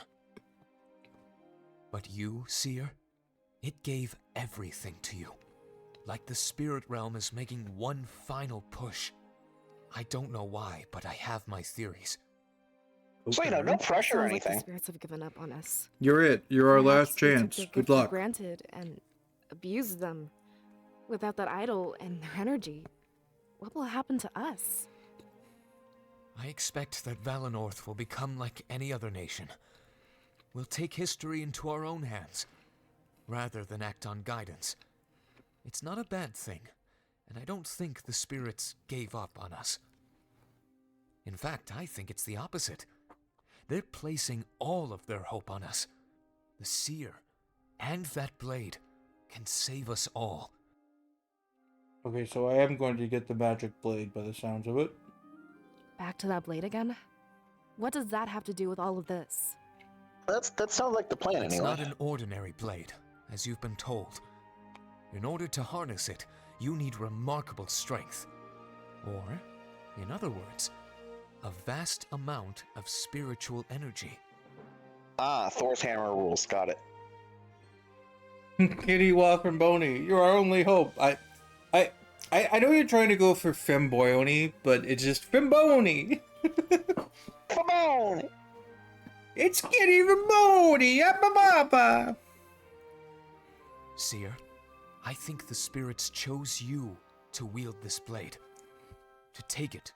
But you, Seer, it gave everything to you. like the spirit realm is making one final push. I don't know why, but I have my theories. So, no pressure or Sounds like the anything. spirits have given up on us. You're it. You're our last Perhaps we took chance. their Good gift for luck. granted and abused them. Without that idol and their energy, what will happen to us? I expect that Valenorth will become like any other nation. We'll take history into our own hands, rather than act on guidance. It's not a bad thing, and I don't think the spirits gave up on us. In fact, I think it's the opposite. They're placing all of their hope on us. The Seer and that blade can save us all. Okay, so I am going to get the magic blade by the sounds of it. Back to that blade again? What does that have to do with all of this? That sounds like the plan It's anyway. not an ordinary blade, as you've been told. In order to harness it, you need remarkable strength. Or, in other words, a vast amount of spiritual energy. Ah, Thor's hammer rules. Got it. Kitty Waffenboni, you're our only hope. I know you're trying to go for Femboyoni, but it's just Femboni. Come on! It's Kitty Femboni, Yappa. Seer, I think the spirits chose you to wield this blade. To take it,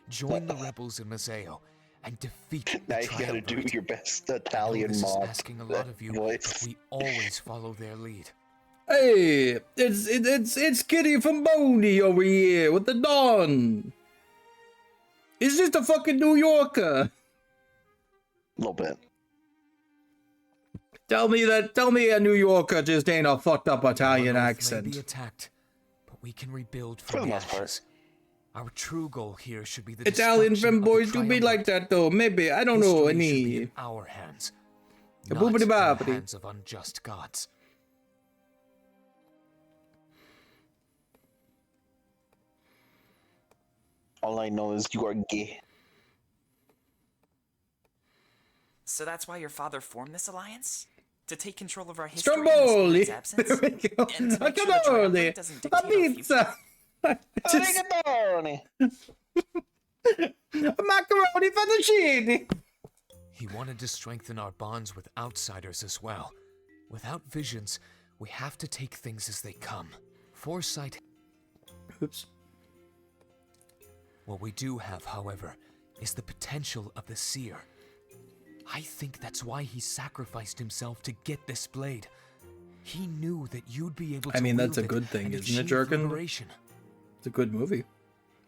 join the rebels in Mazeo, and defeat the Now you gotta do Triumvirate. your best I know Italian this is mob. asking a lot of you, but voice. we always follow their lead. Hey, it's Kitty Femboni over here with the Dawn. It's just a fucking New Yorker. A little bit. Tell me a New Yorker just ain't a fucked up Italian Valenorth accent. may be attacked, but we can rebuild For from the the most part. ashes. Our true goal here should be the Italian destruction of the femboys do be like Triumvirate. that though. Maybe I don't know History should be any. in our hands, A not in the boobity-bobbity. hands of unjust gods. All I know is you are gay. So that's why your father formed this alliance? To take control of our history in the Stromboli. spirit's absence? There we go. And to A make sure the cannoli. Triumvirate doesn't A dictate our future? pizza. Just Rigatoni! a macaroni fettuccine. He wanted to strengthen our bonds with outsiders as well. Without visions, we have to take things as they come. Foresight. Oops. What we do have, however, is the potential of the Seer. I think that's why he sacrificed himself to get this blade. He knew that you'd be able to I mean, that's wield a good it thing, and isn't it, achieve Jerkin? liberation. It's a good movie.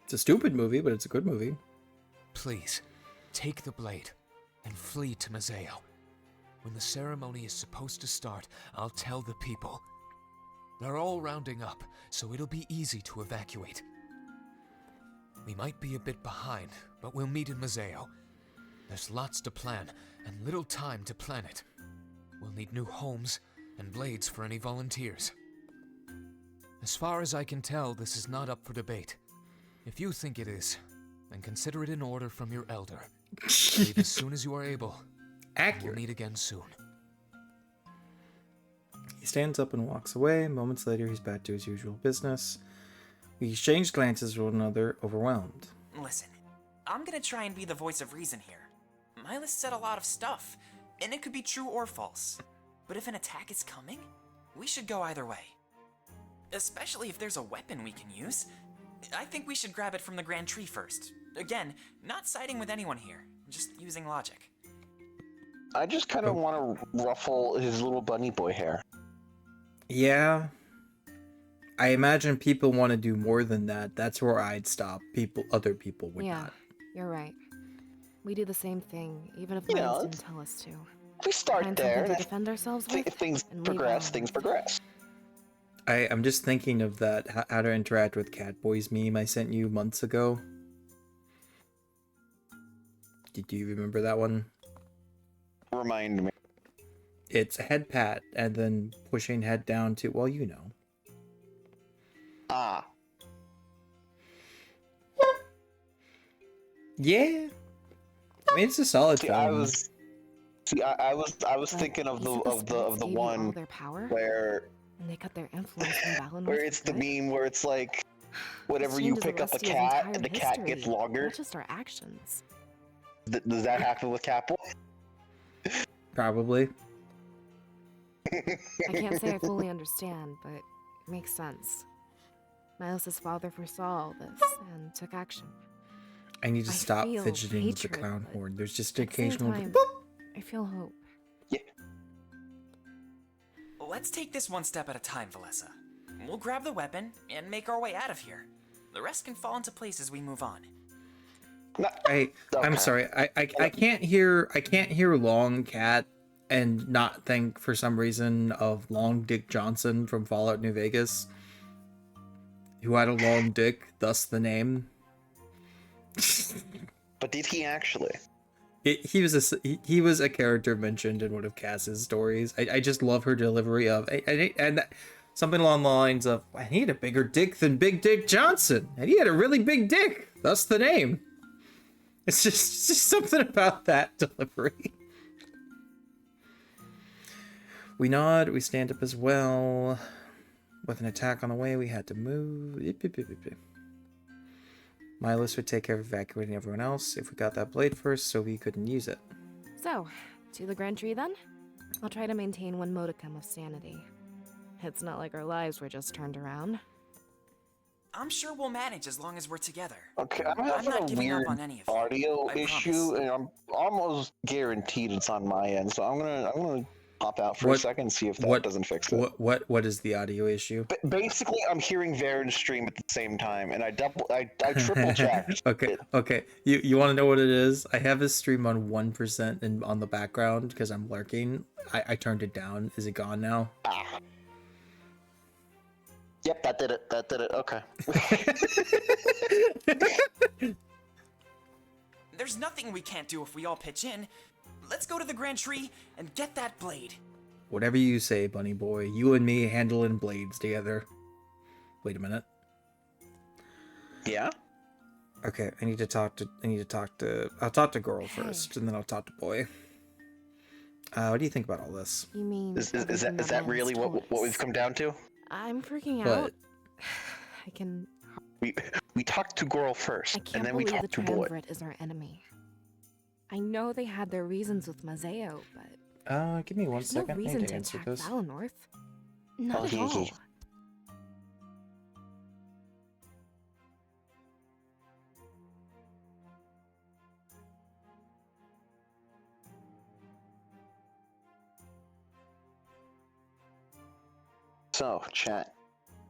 It's a stupid movie, but it's a good movie. Please, take the blade and flee to Mazeo. When the ceremony is supposed to start, I'll tell the people. They're all rounding up, so it'll be easy to evacuate. We might be a bit behind, but we'll meet in Mazeo. There's lots to plan, and little time to plan it. We'll need new homes and blades for any volunteers. As far as I can tell, this is not up for debate. If you think it is, then consider it an order from your elder. Leave as soon as you are able. We'll Accurate. meet again soon. He stands up and walks away. Moments later, he's back to his usual business. We exchange glances with one another, overwhelmed. Listen, I'm gonna try and be the voice of reason here. My list said a lot of stuff, and it could be true or false. But if an attack is coming, we should go either way. Especially if there's a weapon we can use. I think we should grab it from the Grand Tree first. Again, not siding with anyone here, just using logic. I just kind of want to ruffle his little bunny boy hair. Yeah. I imagine people want to do more than that. That's where I'd stop. Other people would Yeah, not. you're right. We do the same thing, even if You minds know, didn't tell us to. We start Find there, something and to defend ourselves with, if things and leave progress, alone. things progress. I'm just thinking of that how to interact with Catboys meme I sent you months ago. Do you remember that one? Remind me. It's a head pat and then pushing head down to, well, you know. Ah. Yeah. I mean, it's a solid See, film. I was But thinking of you said the spirits gave you all one their power? where And they cut their influence from Valinor. Where it's the meme where it's like, whenever This you changes pick the up a rest of his cat entire and the cat gets history, longer. Not just our actions. Does that happen with Catboy? Probably. I can't say I fully understand, but it makes sense. Miles' father foresaw all this and took action. I need to I stop feel fidgeting with the hatred, clown but horn. There's just At the same occasional. time, I feel hope. Let's take this one step at a time, Valessa. We'll grab the weapon and make our way out of here. The rest can fall into place as we move on. I'm Okay. sorry. I can't hear Long Cat and not think for some reason of Long Dick Johnson from Fallout New Vegas, who had a long dick, thus the name. But did he actually? He was a character mentioned in one of Cass's stories. I just love her delivery of and something along the lines of, I need a bigger dick than Big Dick Johnson, and he had a really big dick, thus the name. It's just something about that delivery. We nod, we stand up as well. With an attack on the way, we had to move. Milos would take care of evacuating everyone else if we got that blade first, so we couldn't use it. So, to the Grand Tree then? I'll try to maintain one modicum of sanity. It's not like our lives were just turned around. I'm sure we'll manage as long as we're together. Okay, I'm having not a giving up weird on any of you. audio I issue, promise. and I'm almost guaranteed it's on my end. So I'm gonna pop out for a second and see if that doesn't fix it. What is the audio issue? Basically, I'm hearing Varen's stream at the same time, and I triple checked. Okay. You want to know what it is? I have his stream on 1% and on the background because I'm lurking. I turned it down. Is it gone now? Ah. Yep, that did it. Okay. There's nothing we can't do if we all pitch in. Let's go to the Grand Tree and get that blade. Whatever you say, bunny boy. You and me handling blades together. Wait a minute. Yeah? Okay, I'll talk to girl first, and then I'll talk to boy. What do you think about all this? You mean Is everything that really Miles what told we've us? come down to? I'm freaking What? out. I We talked to girl first, can't and then we believe the talked to boy. Triumvirate is our enemy. I know they had their reasons with Mazeo, but Give me one there's no second. I reason need to to answer attack this. Valinor. Not Oh, at he- all. So, chat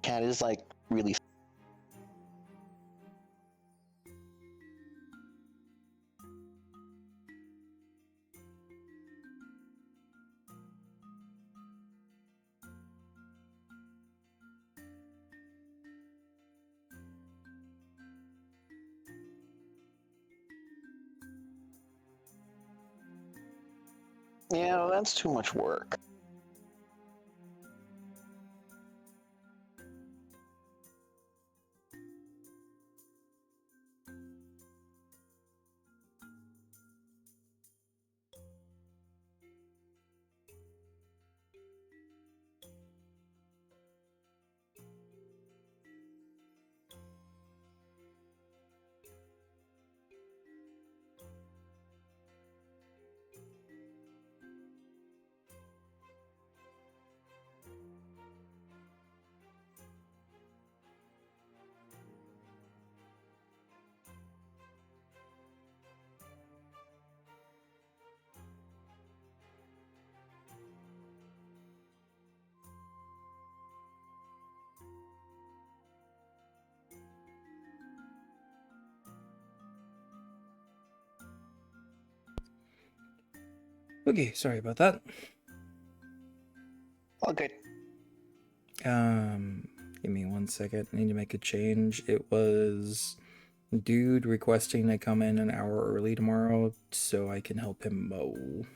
is like really. Yeah, well, that's too much work. Okay, sorry about that. Okay. Give me 1 second. I need to make a change. It was dude requesting I come in an hour early tomorrow so I can help him mow.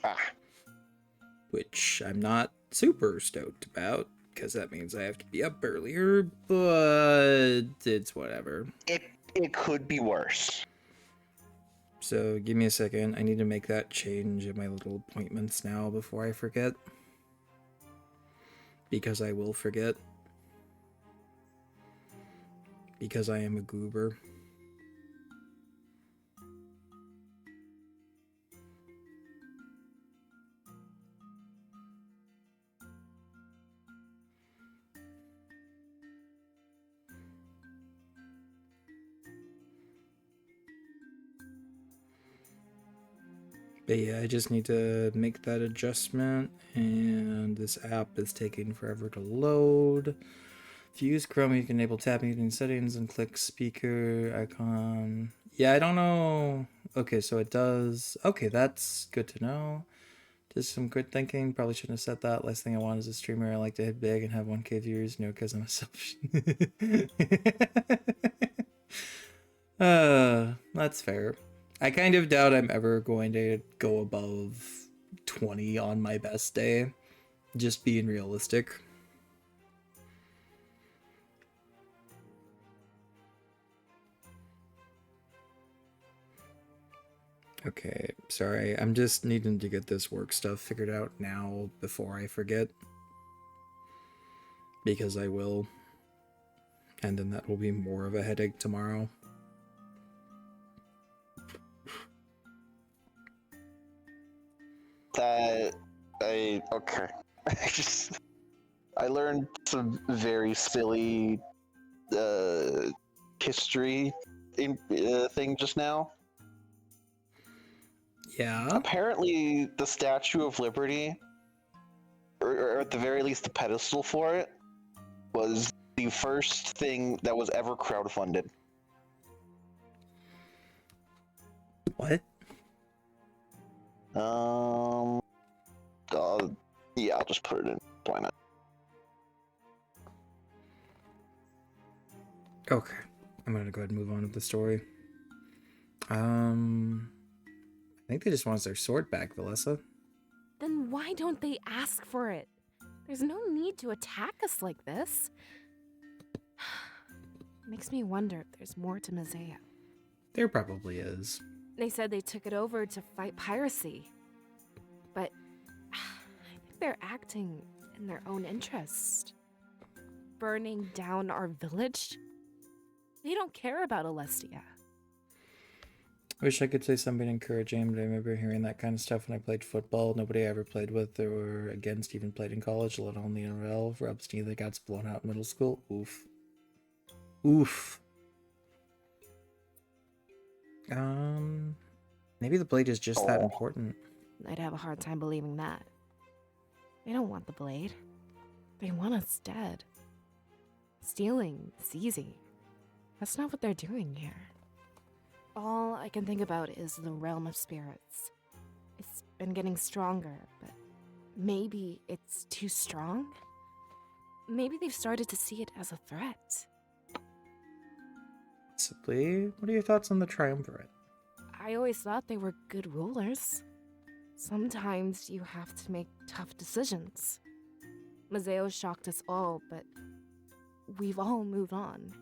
Ah. Which I'm not super stoked about, because that means I have to be up earlier, but it's whatever. It could be worse. So give me a second. I need to make that change in my little appointments now before I forget. Because I will forget. Because I am a goober. But yeah, I just need to make that adjustment, and this app is taking forever to load. If you use Chrome, you can enable tapping in settings and click speaker icon. Yeah, I don't know. Okay, so it does. Okay, that's good to know. Just some good thinking. Probably shouldn't have said that. Last thing I want is a streamer I like to hit big and have 1K viewers. No, because I'm a selfish. That's fair. I kind of doubt I'm ever going to go above 20 on my best day. Just being realistic. Okay, sorry. I'm just needing to get this work stuff figured out now before I forget. Because I will. And then that will be more of a headache tomorrow. Okay. I learned some very silly history thing just now. Yeah. Apparently, the Statue of Liberty, or at the very least the pedestal for it, was the first thing that was ever crowdfunded. What? Yeah, I'll just put it in. Why not? Okay. I'm gonna go ahead and move on with the story. I think they just want their sword back, Valessa. Then why don't they ask for it? There's no need to attack us like this. Makes me wonder if there's more to Mazeo. There probably is. They said they took it over to fight piracy. But I think they're acting in their own interest. Burning down our village? They don't care about Alestia. I wish I could say something encouraging, but I remember hearing that kind of stuff when I played football. Nobody I ever played with or against even played in college, let alone the NRL. Rob Sneed that got blown out in middle school. Oof. Oof. Maybe the blade is just that important. I'd have a hard time believing that. They don't want the blade. They want us dead. Stealing is easy. That's not what they're doing here. All I can think about is the realm of spirits. It's been getting stronger, but maybe it's too strong? Maybe they've started to see it as a threat. Possibly. What are your thoughts on the triumvirate? I always thought they were good rulers. Sometimes you have to make tough decisions. Mazeo shocked us all, but we've all moved on.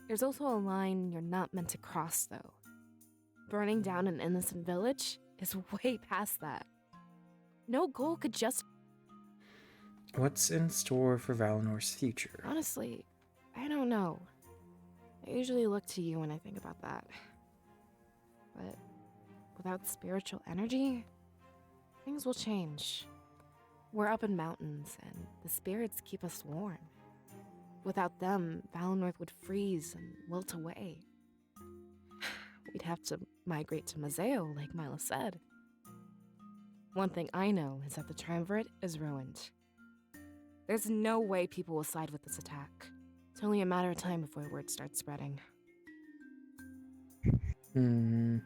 There's also a line you're not meant to cross, though. Burning down an innocent village is way past that. No goal could just... What's in store for Valinor's future? Honestly, I don't know. I usually look to you when I think about that. But without spiritual energy, things will change. We're up in mountains, and the spirits keep us warm. Without them, Valinor would freeze and wilt away. We'd have to migrate to Mazeo, like Mila said. One thing I know is that the Triumvirate is ruined. There's no way people will side with this attack. It's only a matter of time before word starts spreading. I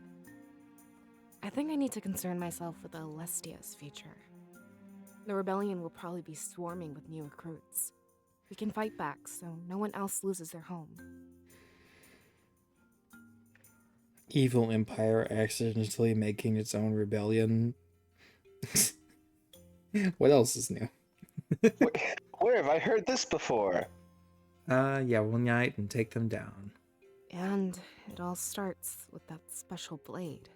think I need to concern myself with Alestia's future. The rebellion will probably be swarming with new recruits. We can fight back so no one else loses their home. Evil Empire accidentally making its own rebellion. What else is new? Where have I heard this before? Yeah, we'll unite and take them down. And it all starts with that special blade.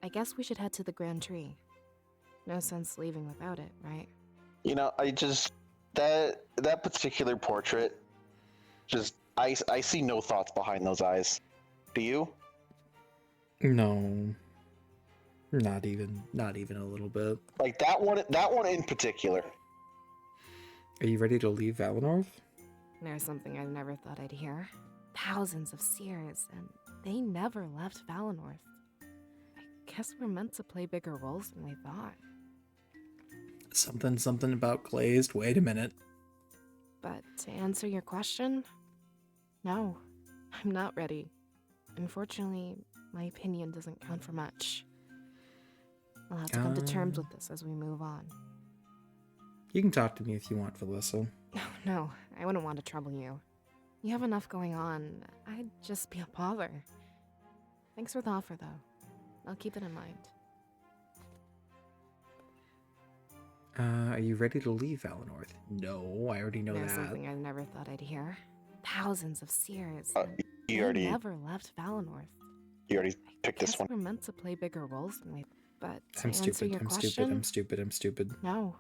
I guess we should head to the Grand Tree. No sense leaving without it, right? You know, I just that particular portrait, just I see no thoughts behind those eyes. Do you? No, not even a little bit. Like that one in particular. Are you ready to leave Valinor? There's something I never thought I'd hear. Thousands of Seers, and they never left Valinor. I guess we're meant to play bigger roles than we thought. Something about glazed. Wait a minute. But to answer your question, no, I'm not ready. Unfortunately, my opinion doesn't count for much. I'll have to come to terms with this as we move on. You can talk to me if you want, Felissa. No, I wouldn't want to trouble you. You have enough going on. I'd just be a bother. Thanks for the offer, though. I'll keep it in mind. Are you ready to leave Valinor? No, I already know There's that. something I never thought I'd hear. Thousands of Seers. You already never left Valinor. picked this one. We're meant to play bigger roles than we. But to I'm answer stupid. your I'm question, stupid. I'm stupid. I'm stupid. No.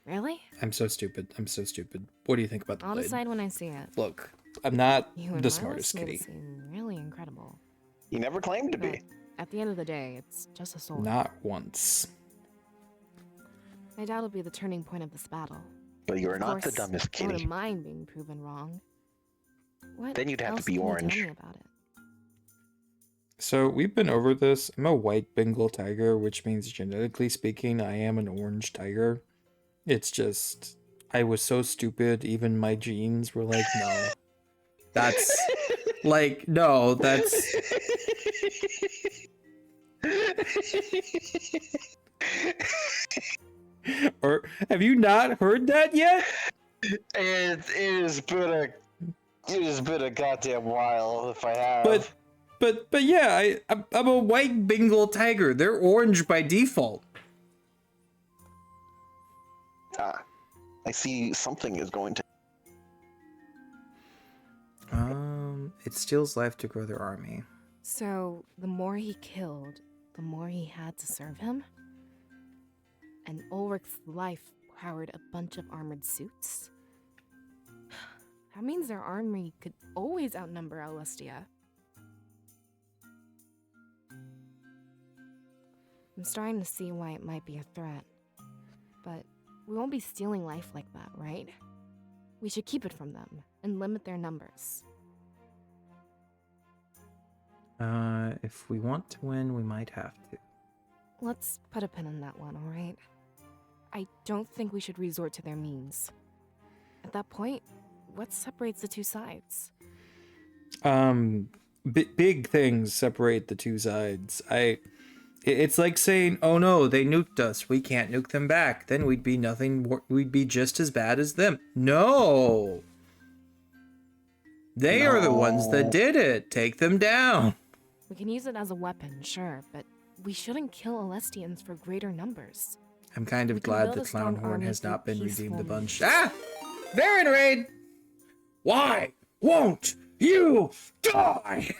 Really? I'm so stupid. I'm so stupid. What do you think about the I'll blade? decide when I see it. Look, I'm not You and the Miles smartest made it kitty. seem really incredible. You never claimed to But be. at the end of the day, it's just a sword. Not once. I doubt it'll be the turning point of this battle. But you are Of not the course, dumbest I kitty. wouldn't mind being proven wrong. What Then you'd have to else be can you orange. tell me about it? So we've been over this. I'm a white Bengal tiger, which means genetically speaking, I am an orange tiger. It's just, I was so stupid. Even my genes were like, no, that's like, no, that's. Or have you not heard that yet? It has been a goddamn while if I have. But yeah, I'm a white Bengal tiger. They're orange by default. I see something is going to. It steals life to grow their army. So, the more he killed, the more he had to serve him? And Ulrich's life powered a bunch of armored suits? That means their army could always outnumber Alestia. I'm starting to see why it might be a threat. But we won't be stealing life like that, right? We should keep it from them and limit their numbers. If we want to win, we might have to. Let's put a pin in that one, alright? I don't think we should resort to their means. At that point, what separates the two sides? Big things separate the two sides. It's like saying, oh no, they nuked us. We can't nuke them back. Then we'd be nothing more, we'd be just as bad as them. No! They are the ones that did it. Take them down. We can use it as a weapon, sure, but we shouldn't kill Alestians for greater numbers. I'm kind We of can glad build the a strong Clownhorn army has not through been redeemed a peaceful bunch. means. Ah! Varin Raid! Why won't you die?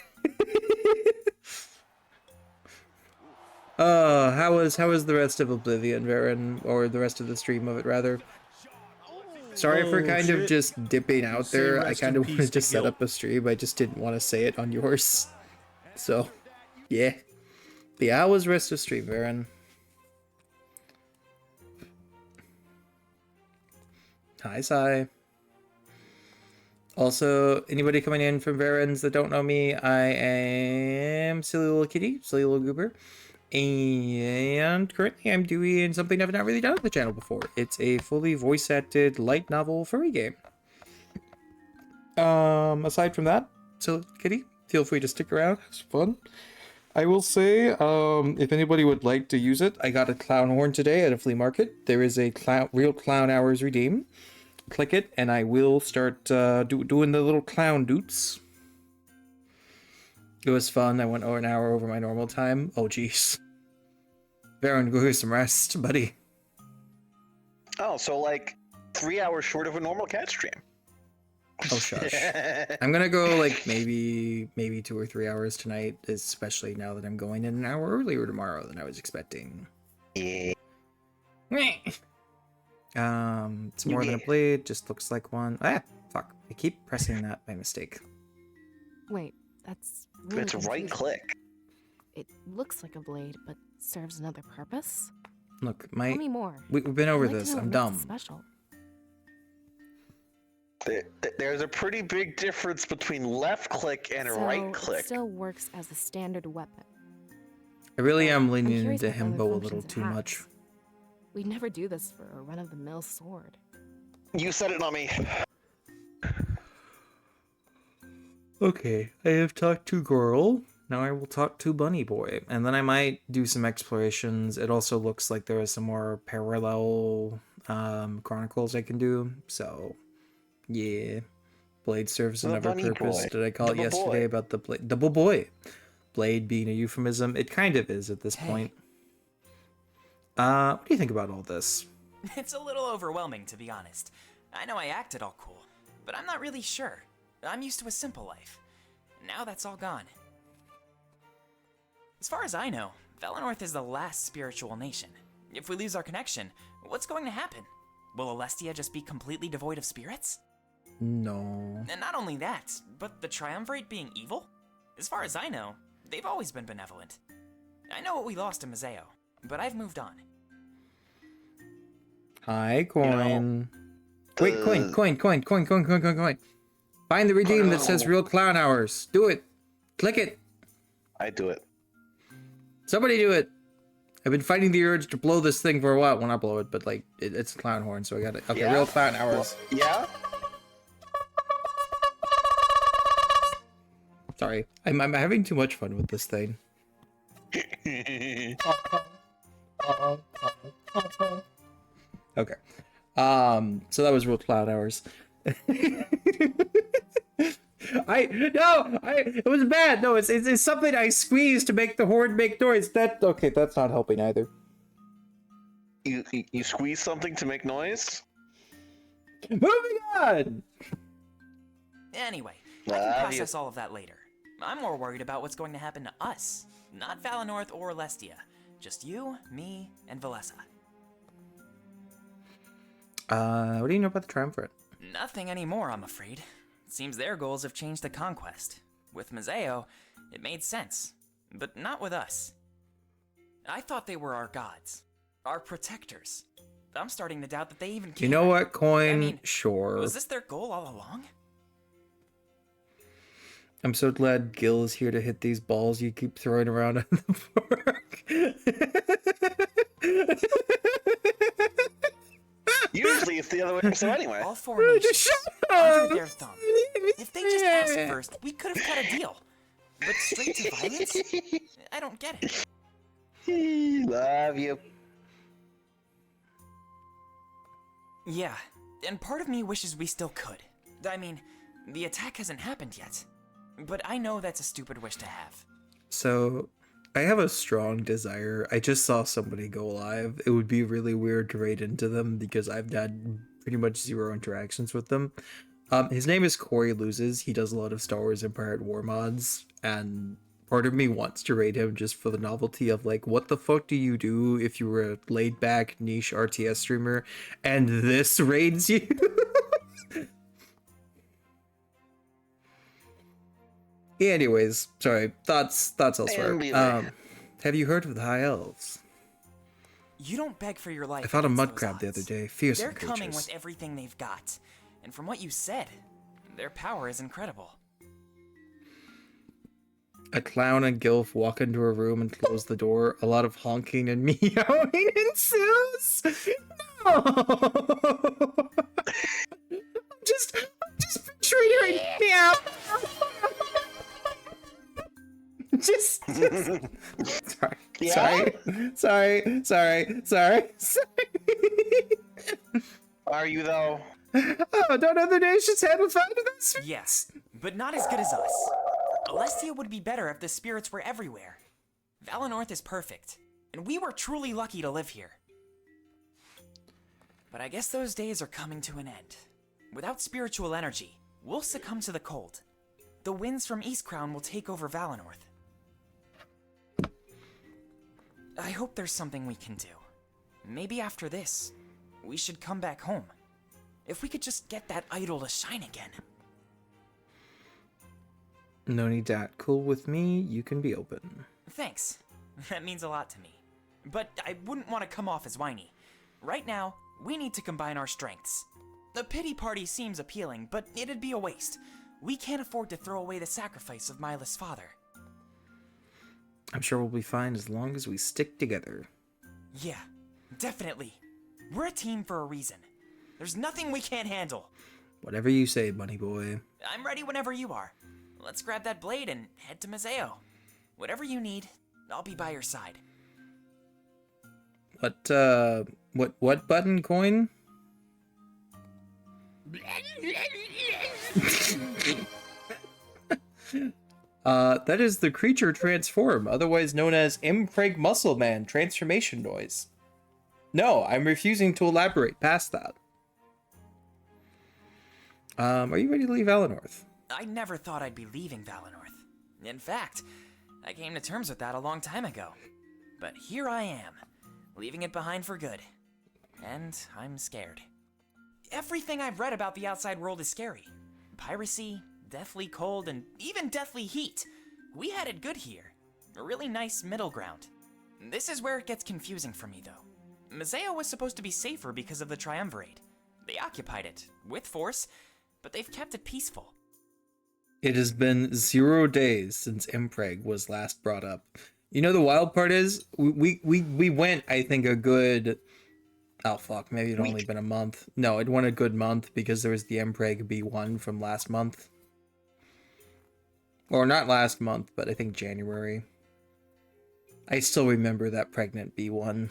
How was the rest of Oblivion, Varin, or the rest of the stream of it, rather? Sorry for kind of just dipping out Say there. I rest kind in of peace wanted to to set Gil. up a stream. I just didn't want to say it on yours. So, yeah. The hours rest of stream, Varin. Hi, Sai. Also, anybody coming in from Varens that don't know me, I am Silly Little Kitty, Silly Little Goober. And currently I'm doing something I've not really done on the channel before. It's a fully voice-acted light novel furry game. Aside from that, Silly Little Kitty, feel free to stick around. It's fun. I will say, if anybody would like to use it, I got a clown horn today at a flea market. There is a real clown hours redeem. Click it, and I will start doing the little clown doots. It was fun. I went over an hour over my normal time. Oh, jeez. Baron, go get some rest, buddy. Oh, so like 3 hours short of a normal cat stream. Oh, shush. I'm gonna go like maybe 2 or 3 hours tonight, especially now that I'm going in an hour earlier tomorrow than I was expecting. Yeah. It's more than a blade, just looks like one. Ah, fuck. I keep pressing that by mistake. Wait, that's really It's confusing. right click. It looks like a blade, but serves another purpose? Look, Tell me more. we've been over I'd like to this. know what I'm makes it dumb. special. There's a pretty big difference between left click and So right click. it still works as a standard weapon. I really am I'm leaning curious into what other himbo a functions little it too has. much. We'd never do this for a run-of-the-mill sword. You said it, not me. Okay, I have talked to Girl. Now I will talk to Bunny Boy. And then I might do some explorations. It also looks like there are some more parallel chronicles I can do. So, yeah. Blade serves The another Bunny Purpose. Boy. Did I call it Double yesterday boy. about the blade? Double Boy. Blade being a euphemism. It kind of is at this Hey. point. What do you think about all this? It's a little overwhelming, to be honest. I know I acted all cool, but I'm not really sure. I'm used to a simple life. Now that's all gone. As far as I know, Valenorth is the last spiritual nation. If we lose our connection, what's going to happen? Will Alestia just be completely devoid of spirits? No. And not only that, but the Triumvirate being evil? As far as I know, they've always been benevolent. I know what we lost in Mazeo, but I've moved on. Hi, coin. Wait, the- coin. Find the redeem that says real clown hours. Do it. Click it. I do it. Somebody do it. I've been fighting the urge to blow this thing for a while. Well, not blow it, but like, it's a clown horn, so I got it. Okay, Yeah? real clown hours. Yeah? Sorry. I'm having too much fun with this thing. Okay. So that was real clown hours. It was bad. No, it's something I squeezed to make the horn make noise. Okay, that's not helping either. You squeeze something to make noise? Moving on. Anyway, I can process all of that later. I'm more worried about what's going to happen to us. Not Valenorth or Alestia. Just you, me, and Valessa. What do you know about the Triumvirate? Nothing anymore, I'm afraid. Seems their goals have changed to conquest. With Mazeo, it made sense. But not with us. I thought they were our gods. Our protectors. I'm starting to doubt that they even cared. You know what, coin? I mean, Sure. Was this their goal all along? I'm so glad Gil is here to hit these balls you keep throwing around on the fork. Usually it's the other way, so anyway. All four nations, under their thumb. If they just asked first, we could have cut a deal. But straight to violence? I don't get it. Love you. Yeah, and part of me wishes we still could. I mean, the attack hasn't happened yet. But I know that's a stupid wish to have. So, I have a strong desire. I just saw somebody go live. It would be really weird to raid into them because I've had pretty much zero interactions with them. His name is Corey Loses. He does a lot of Star Wars Empire at War mods, and part of me wants to raid him just for the novelty of like, what the fuck do you do if you were a laid-back niche RTS streamer and this raids you? Anyways, sorry, thoughts elsewhere. Anyway. Have you heard of the High Elves? You don't beg for your life. I fought a against mud those crab the odds. other day. Fearsome They're coming creatures. with everything they've got. And from what you said, their power is incredible. A clown and Gilf walk into a room and close the door. A lot of honking and meowing ensues. No! I'm just picturing her and meow. Just sorry. Yeah? Sorry. Are you though? Oh, don't other nations handle fun to this? Yes, but not as good as us. Alestia would be better if the spirits were everywhere. Valenorth is perfect, and we were truly lucky to live here. But I guess those days are coming to an end. Without spiritual energy, we'll succumb to the cold. The winds from Eastcrown will take over Valenorth. I hope there's something we can do. Maybe after this, we should come back home. If we could just get that idol to shine again. No need that. Cool with me, you can be open. Thanks. That means a lot to me. But I wouldn't want to come off as whiny. Right now, we need to combine our strengths. The pity party seems appealing, but it'd be a waste. We can't afford to throw away the sacrifice of Mila's father. I'm sure we'll be fine as long as we stick together. Yeah, definitely. We're a team for a reason. There's nothing we can't handle. Whatever you say, bunny boy. I'm ready whenever you are. Let's grab that blade and head to Museo. Whatever you need, I'll be by your side. What button coin? That is the creature transform, otherwise known as Impreg Muscle Man transformation noise. No, I'm refusing to elaborate past that. Are you ready to leave Alanorth? I never thought I'd be leaving Valinor. In fact, I came to terms with that a long time ago. But here I am, leaving it behind for good. And I'm scared. Everything I've read about the outside world is scary. Piracy, deathly cold, and even deathly heat. We had it good here. A really nice middle ground. This is where it gets confusing for me, though. Museo was supposed to be safer because of the Triumvirate. They occupied it, with force, but they've kept it peaceful. It has been 0 days since Impreg was last brought up. You know, the wild part is, we went, I think, a good... Oh, fuck, maybe it'd only been a month. No, it went a good month because there was the Impreg B1 from last month. Or not last month, but I think January. I still remember that pregnant B1.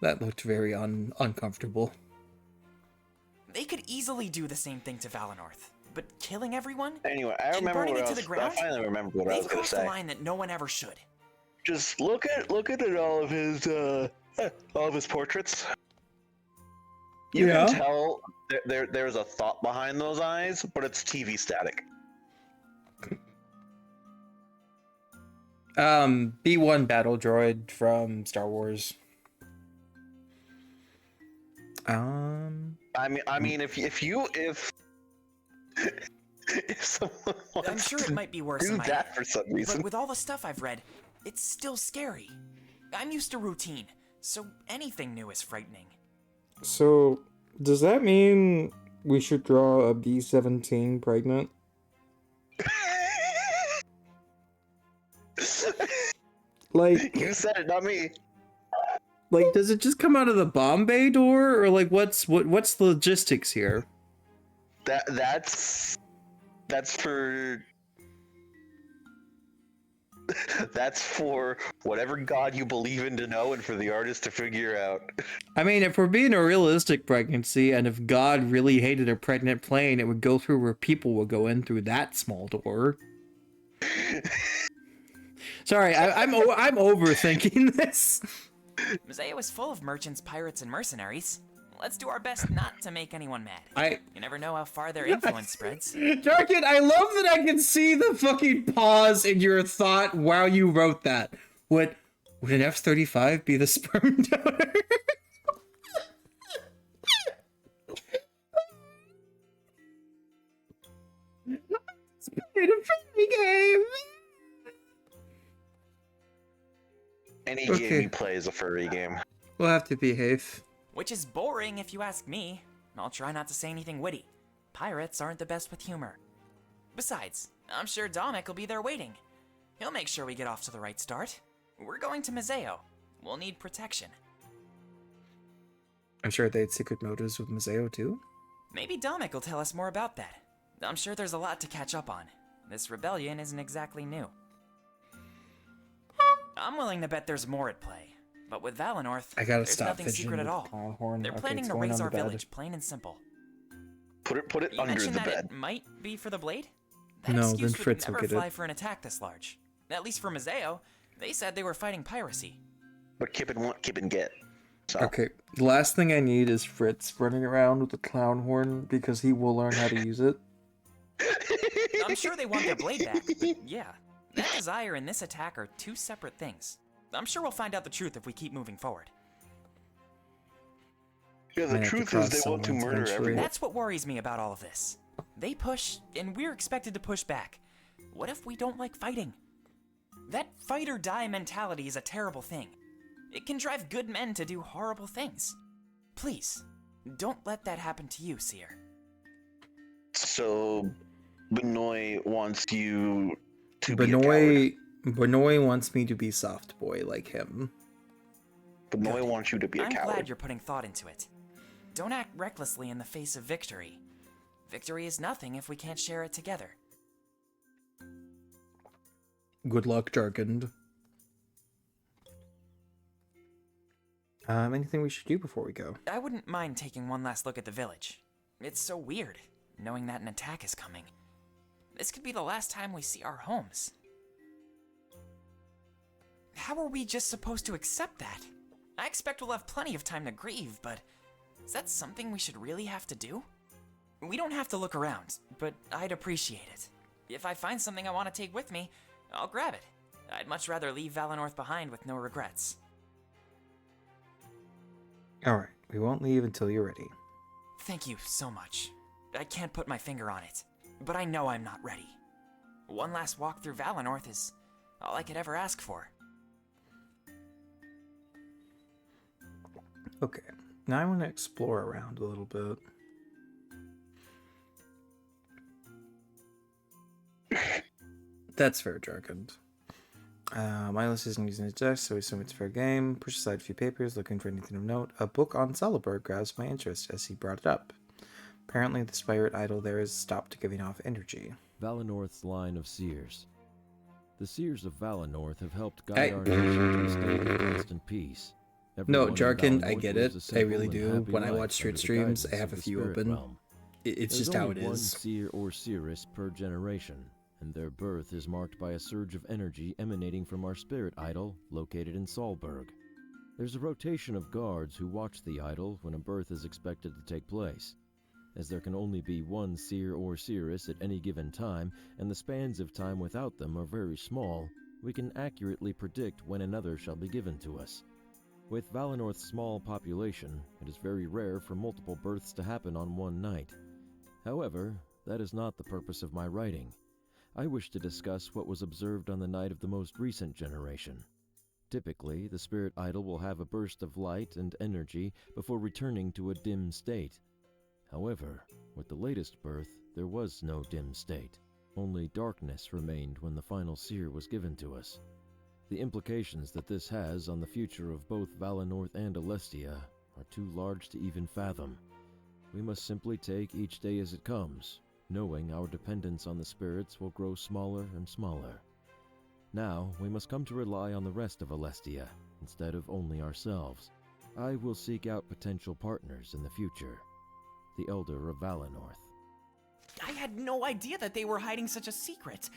That looked very uncomfortable. They could easily do the same thing to Valinor, but killing everyone? Anyway, I and remember burning what it I to was. the ground? I finally remember what I was They've going to crossed a say. line that no one ever should. Just look at all of his portraits. You Yeah. can tell there's a thought behind those eyes, but it's TV static. B1 battle droid from Star Wars. I mean, if someone wants I'm sure to it might be worse do in my that head, for some reason, but with all the stuff I've read, it's still scary. I'm used to routine, so anything new is frightening. So, does that mean we should draw a B-17 pregnant? Like, you said it, not me. like, does it just come out of the bomb bay door, or like, what's the logistics here? That's for that's for whatever god you believe in to know, and for the artist to figure out. I mean, if we're being a realistic pregnancy, and if God really hated a pregnant plane, it would go through where people would go in through that small door. Sorry, I'm overthinking this. Museo is full of merchants, pirates, and mercenaries. Let's do our best not to make anyone mad. You never know how far their influence spreads. Jarkin, I love that I can see the fucking pause in your thought while you wrote that. Would an F-35 be the sperm donor? It's been a furry game. Any game you play is a furry game. We'll have to behave. Which is boring if you ask me. I'll try not to say anything witty. Pirates aren't the best with humor. Besides, I'm sure Domek will be there waiting. He'll make sure we get off to the right start. We're going to Museo. We'll need protection. I'm sure they had secret motives with Museo too. Maybe Domek will tell us more about that. I'm sure there's a lot to catch up on. This rebellion isn't exactly new. I'm willing to bet there's more at play. But with Valinor, I gotta there's stop nothing secret at all. They're planning to raise our village, plain and simple. Put it You under mentioned the that bed. it might be for the blade? That No, excuse then would Fritz will never get fly it. for an attack this large. At least for Museo, they said they were fighting piracy. But Kippen want, Kippen get. So. Okay, the last thing I need is Fritz running around with a clown horn because he will learn how to use it. I'm sure they want their blade back, but yeah. That desire and this attack are two separate things. I'm sure we'll find out the truth if we keep moving forward. Yeah, the Might have to truth is cross they want to someone's murder eventually. everyone. That's what worries me about all of this. They push, and we're expected to push back. What if we don't like fighting? That fight or die mentality is a terrible thing. It can drive good men to do horrible things. Please, don't let that happen to you, Seer. So, Benoit wants you to be a coward. Benoit wants me to be soft boy like him. Benoit Good. wants you to be a I'm coward. glad you're putting thought into it. Don't act recklessly in the face of victory. Victory is nothing if we can't share it together. Good luck, Jarkand. Anything we should do before we go? I wouldn't mind taking one last look at the village. It's so weird, knowing that an attack is coming. This could be the last time we see our homes. How are we just supposed to accept that? I expect we'll have plenty of time to grieve, but is that something we should really have to do? We don't have to look around, but I'd appreciate it. If I find something I want to take with me, I'll grab it. I'd much rather leave Valinor behind with no regrets. Alright, we won't leave until you're ready. Thank you so much. I can't put my finger on it, but I know I'm not ready. One last walk through Valinor is all I could ever ask for. Okay, now I want to explore around a little bit. That's fair, Jarkand. Milos isn't using his desk, so we assume it's fair game. Push aside a few papers, looking for anything of note. A book on Celeborg grabs my interest as he brought it up. Apparently, the spirit idol there has stopped giving off energy. Valinorth's line of seers. The seers of Valinorth have helped guide our nation to a state of constant peace. No, Everyone in Jarkand, I Valinor get lives it. a I simple really and do. happy When I life watch street under the streams, I guidance have a of the few spirit open. realm. It's There's just how it only one is. seer or seeress per generation, and their birth is marked by a surge of energy emanating from our spirit idol located in Solberg. There's a rotation of guards who watch the idol when a birth is expected to take place. As there can only be one seer or seeress at any given time, and the spans of time without them are very small, we can accurately predict when another shall be given to us. With Valinorth's small population, it is very rare for multiple births to happen on one night. However, that is not the purpose of my writing. I wish to discuss what was observed on the night of the most recent generation. Typically, the spirit idol will have a burst of light and energy before returning to a dim state. However, with the latest birth, there was no dim state. Only darkness remained when the final seer was given to us. The implications that this has on the future of both Valinor and Alestia are too large to even fathom. We must simply take each day as it comes, knowing our dependence on the spirits will grow smaller and smaller. Now, we must come to rely on the rest of Alestia, instead of only ourselves. I will seek out potential partners in the future. The Elder of Valinor. I had no idea that they were hiding such a secret.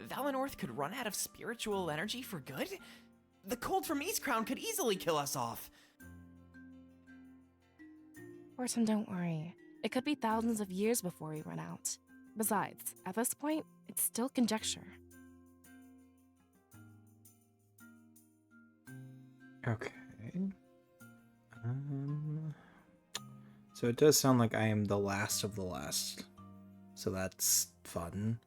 Valinor could run out of spiritual energy for good? The cold from Eastcrown could easily kill us off. Orson, don't worry. It could be thousands of years before we run out. Besides, at this point, it's still conjecture. Okay. So it does sound like I am the last of the last. So that's fun.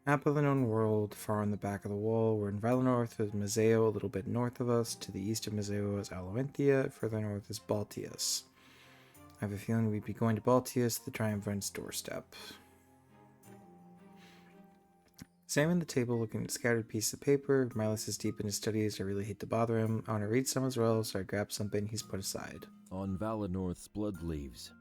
Map of the known world, far on the back of the wall. We're in Valinor with Mazeo a little bit north of us. To the east of Mazeo is Aloenthia. Further north is Baltius. I have a feeling we'd be going to Baltius, the Triumvir's doorstep. Examine the table, looking at a scattered piece of paper. Milos is deep in his studies. I really hate to bother him. I want to read some as well, so I grab something he's put aside. On Valinorth's blood leaves.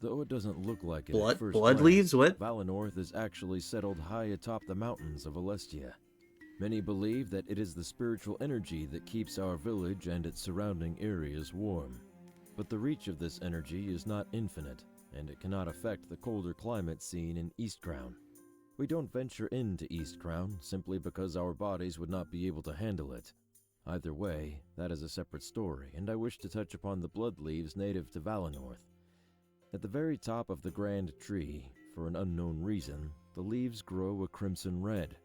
Though it doesn't look like it Blood- at first blood glance, leaves? What? Valinor is actually settled high atop the mountains of Alestia. Many believe that it is the spiritual energy that keeps our village and its surrounding areas warm. But the reach of this energy is not infinite, and it cannot affect the colder climate seen in Eastcrown. We don't venture into Eastcrown simply because our bodies would not be able to handle it. Either way, that is a separate story, and I wish to touch upon the blood leaves native to Valinor. At the very top of the grand tree, for an unknown reason, the leaves grow a crimson red.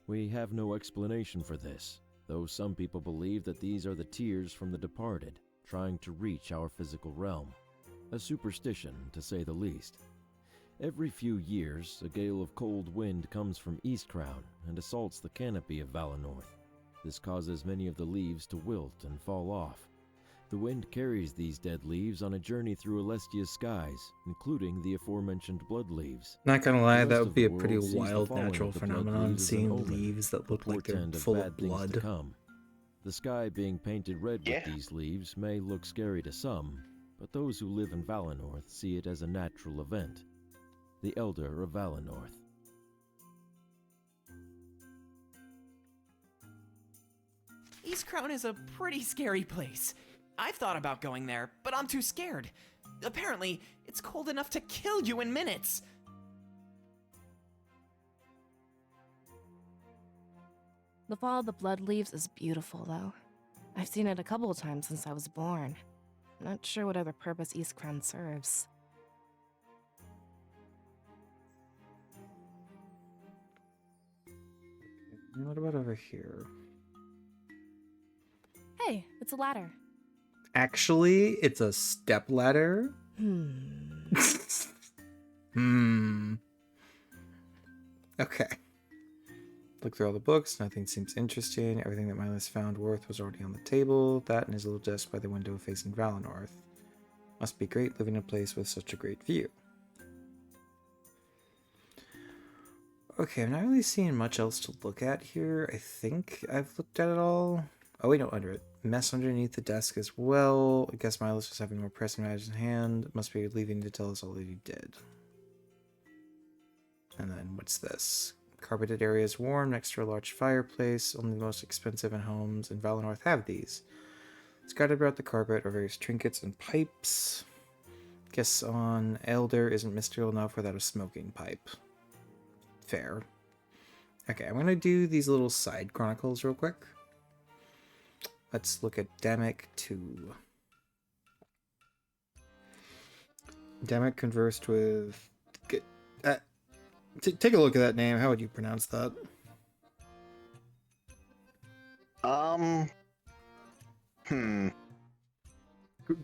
We have no explanation for this, though some people believe that these are the tears from the departed, trying to reach our physical realm. a superstition to say the least. Every few years, a gale of cold wind comes from East Crown and assaults the canopy of Valinor. This causes many of the leaves to wilt and fall off. The wind carries these dead leaves on a journey through Alestia's skies, including the aforementioned blood leaves. Not gonna lie, The that rest would of be the a pretty world sees the wild falling natural of the blood phenomenon, leaves as an seeing omen, leaves that a look like they're portent full bad of things to blood. come. The sky being painted red Yeah. with these leaves may look scary to some, but those who live in Valinor see it as a natural event. The Elder of Valinor. East Crown is a pretty scary place. I've thought about going there, but I'm too scared. Apparently, it's cold enough to kill you in minutes. The fall of the blood leaves is beautiful, though. I've seen it a couple of times since I was born. Not sure what other purpose East Crown serves. What about over here? Hey, it's a ladder. Actually, it's a step ladder. Hmm. Okay. Look through all the books. Nothing seems interesting. Everything that Milas found worth was already on the table. That and his little desk by the window facing Valinor. Must be great living in a place with such a great view. Okay, I'm not really seeing much else to look at here. I think I've looked at it all. Oh, wait, no, under it. Mess underneath the desk as well. I guess Milos was having more pressing matters in hand. Must be leaving to tell us all that he did. And then, what's this? Carpeted area is warm next to a large fireplace. Only the most expensive in homes in Valinor have these. Scattered about the carpet are various trinkets and pipes. Guess on Elder isn't mystical enough without a smoking pipe. Fair. Okay, I'm gonna do these little side chronicles real quick. Let's look at Damek 2. Damek conversed with... take a look at that name. How would you pronounce that?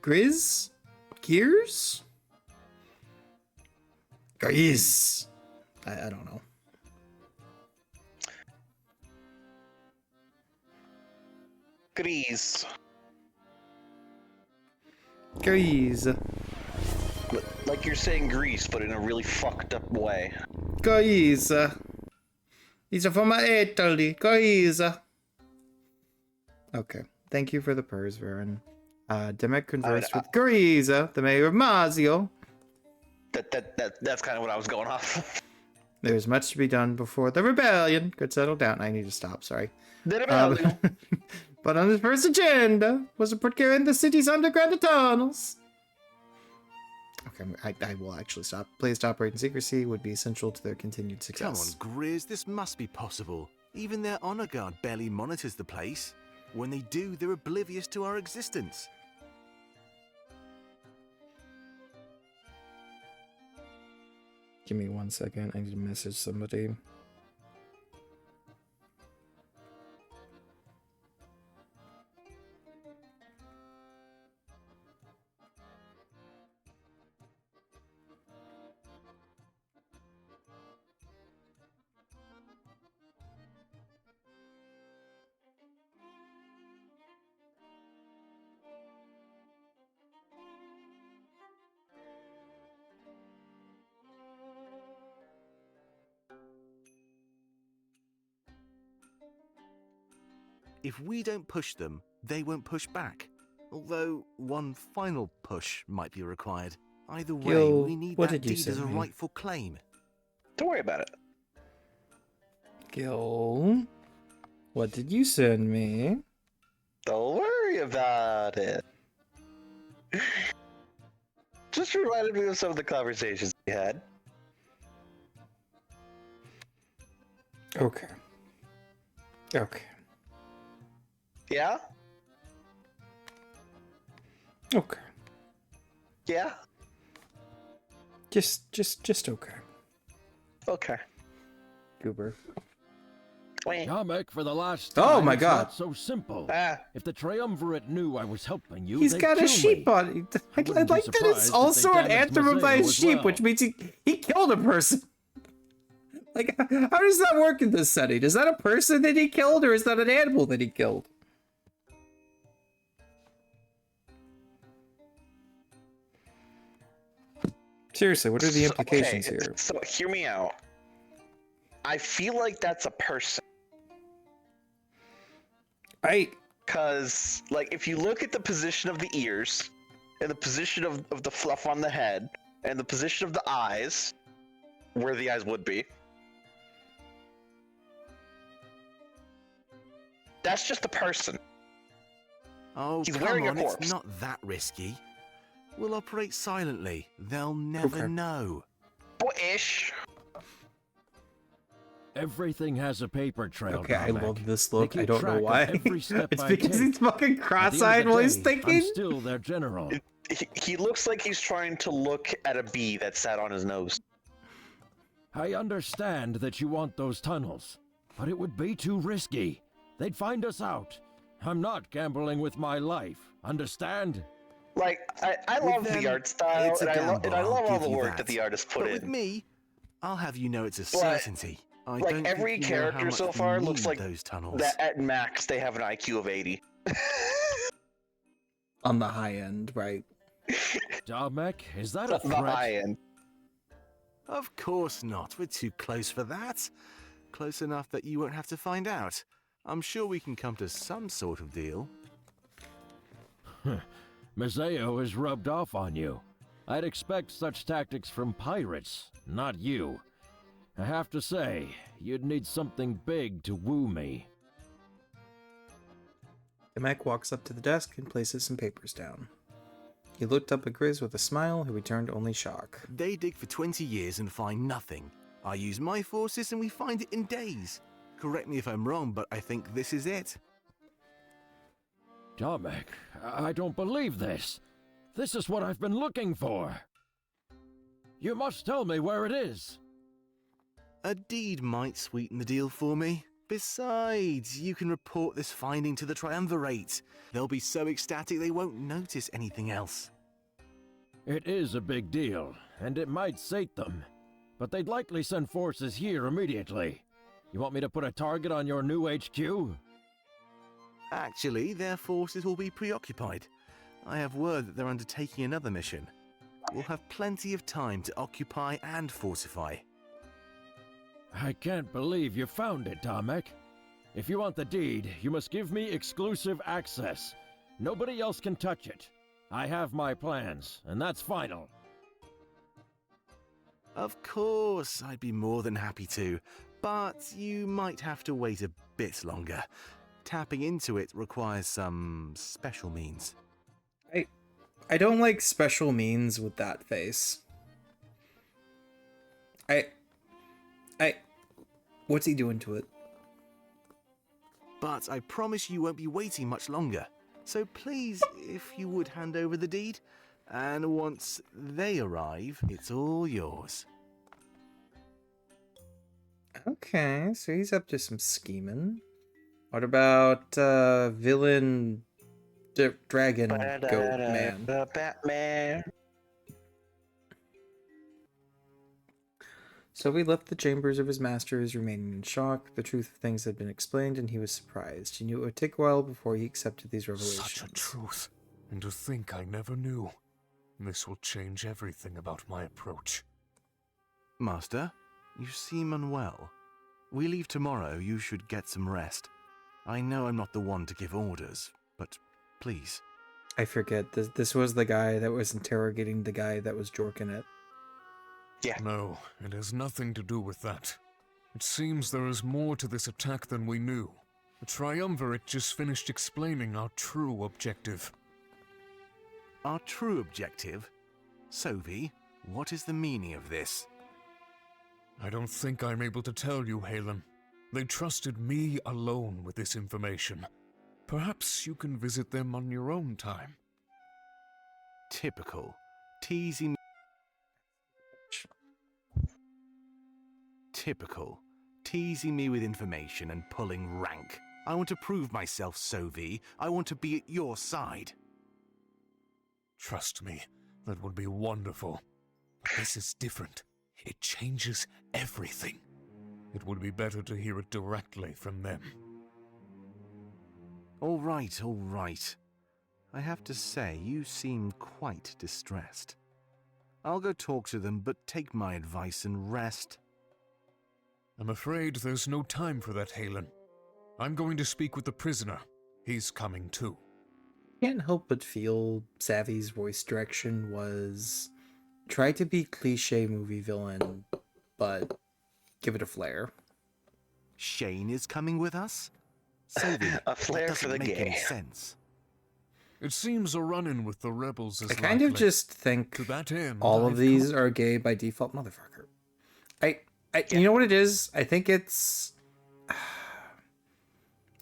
Grizz? Gears? Grizz. I don't know. Grease. Grizz. Like you're saying Greece, but in a really fucked up way. Grizz. He's from Italy. Grizz. Okay. Thank you for the purrs, Varen. Demek conversed with Grizz, the mayor of Mazio. That's kind of what I was going off. There's much to be done before the rebellion could settle down. I need to stop, sorry. The rebellion. But on his first agenda was to procure the city's underground tunnels. Okay, I will actually stop. Please to operate in secrecy would be essential to their continued success. Come on, Grizz, this must be possible. Even their honor guard barely monitors the place. When they do, they're oblivious to our existence. Give me 1 second. I need to message somebody. If we don't push them, they won't push back. Although, one final push might be required. Either way, Yo, we need what that did you deed as a send me? rightful claim. Don't worry about it. Gil, what did you send me? Don't worry about it. Just reminded me of some of the conversations we had. Okay. Okay. Yeah? Okay. Yeah? Just okay. Okay. Goober. Kamek, for the last Oh time, my it's God. not so simple. Ah, If the Triumvirate knew I was helping you, He's they'd got a kill sheep me. on. I wouldn't be like that it's surprised if also they an damaged anthropomorphized Mazeo as sheep, well. which means he killed a person. Like, how does that work in this setting? Is that a person that he killed, or is that an animal that he killed? Seriously, what are the implications okay, here? So hear me out. I feel like that's a person. Because, like, if you look at the position of the ears, and the position of the fluff on the head, and the position of the eyes, where the eyes would be, that's just a person. Oh, He's come wearing a on, it's corpse. not that risky. We'll operate silently. They'll never Okay. know. Boyish. Everything has a paper trail, Okay, I Kamek. love this They look. keep I don't track know of why. every step It's I because take. he's fucking At the end cross-eyed of the while he's day, thinking. I'm still their general. He looks like he's trying to look at a bee that sat on his nose. I understand that you want those tunnels, but it would be too risky. They'd find us out. I'm not gambling with my life. Understand? Like, I With love them, the art style, it's a and gamble, I I'll love all give the you work that the artist put But in. with me, I'll have you know it's a But, certainty. I like, don't every think you know how character much so we far looks need like those tunnels. that at max they have an IQ of 80. On the high end, right? Damek, is that a The high threat? end. Of course not. We're too close for that. Close enough that you won't have to find out. I'm sure we can come to some sort of deal. Mazeo is rubbed off on you. I'd expect such tactics from pirates, not you. I have to say, you'd need something big to woo me. Kamek walks up to the desk and places some papers down. He looked up at Grizz with a smile, who returned only shock. They dig for 20 years and find nothing. I use my forces and we find it in days. Correct me if I'm wrong, but I think this is it. Damek, I don't believe this. This is what I've been looking for. You must tell me where it is. A deed might sweeten the deal for me. Besides, you can report this finding to the Triumvirate. They'll be so ecstatic they won't notice anything else. It is a big deal, and it might sate them. But they'd likely send forces here immediately. You want me to put a target on your new HQ? Actually, their forces will be preoccupied. I have word that they're undertaking another mission. We'll have plenty of time to occupy and fortify. I can't believe you found it, Damek. If you want the deed, you must give me exclusive access. Nobody else can touch it. I have my plans, and that's final. Of course, I'd be more than happy to, but you might have to wait a bit longer. Tapping into it requires some special means. I don't like special means with that face. What's he doing to it? But I promise you won't be waiting much longer. So please, if you would hand over the deed, and once they arrive, it's all yours. Okay, so he's up to some scheming. What about villain dragon goat man? Batman. So we left the chambers of his masters, remaining in shock. The truth of things had been explained, and he was surprised. He knew it would take a while before he accepted these revelations. Such a truth. And to think I never knew. This will change everything about my approach. Master, you seem unwell. We leave tomorrow, you should get some rest. I know I'm not the one to give orders, but please. I forget. This was the guy that was interrogating the guy that was jorking it. Yeah. No, it has nothing to do with that. It seems there is more to this attack than we knew. The Triumvirate just finished explaining our true objective. Our true objective? Sovi, what is the meaning of this? I don't think I'm able to tell you, Halen. They trusted me alone with this information. Perhaps you can visit them on your own time. Typical. Teasing. Typical. teasing me with information and pulling rank. I want to prove myself, Sovi. I want to be at your side. Trust me, that would be wonderful. But this is different. It changes everything. It would be better to hear it directly from them. All right, all right. I have to say, you seem quite distressed. I'll go talk to them, but take my advice and rest. I'm afraid there's no time for that, Halen. I'm going to speak with the prisoner. He's coming too. Can't help but feel Savvy's voice direction was try to be cliche movie villain, but give it a flair. Shane is coming with us? Sovi, A flair that for doesn't the make any gay. sense. It seems a run-in with the rebels is I kind of likely. just think To that end, all of I've these come- are gay by default, motherfucker. You know what it is? I think it's.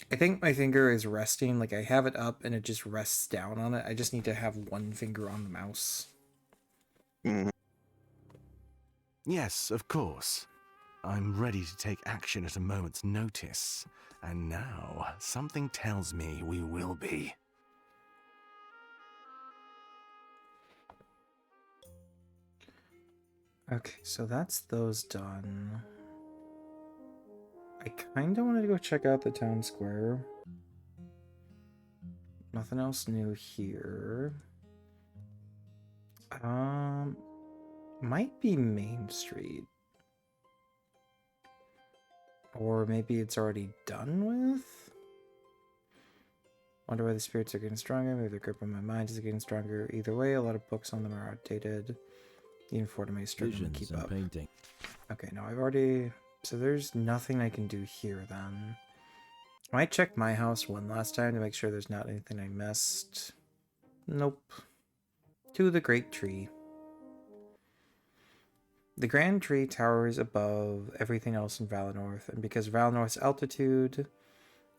I think my finger is resting. Like I have it up and it just rests down on it. I just need to have one finger on the mouse. Mhm. Yes, of course. I'm ready to take action at a moment's notice. And now, something tells me we will be. Okay, so that's those done. I kind of wanted to go check out the town square. Nothing else new here. Might be Main Street. Or maybe it's already done with? Wonder why the spirits are getting stronger. Maybe the grip on my mind is getting stronger. Either way, a lot of books on them are outdated. Even Fortnum is struggling to Visions keep and up. painting. Okay, no, I've already... So there's nothing I can do here, then. I might check my house one last time to make sure there's not anything I missed. Nope. To the Great Tree. The Grand Tree towers above everything else in Valinor, and because of Valinor's altitude,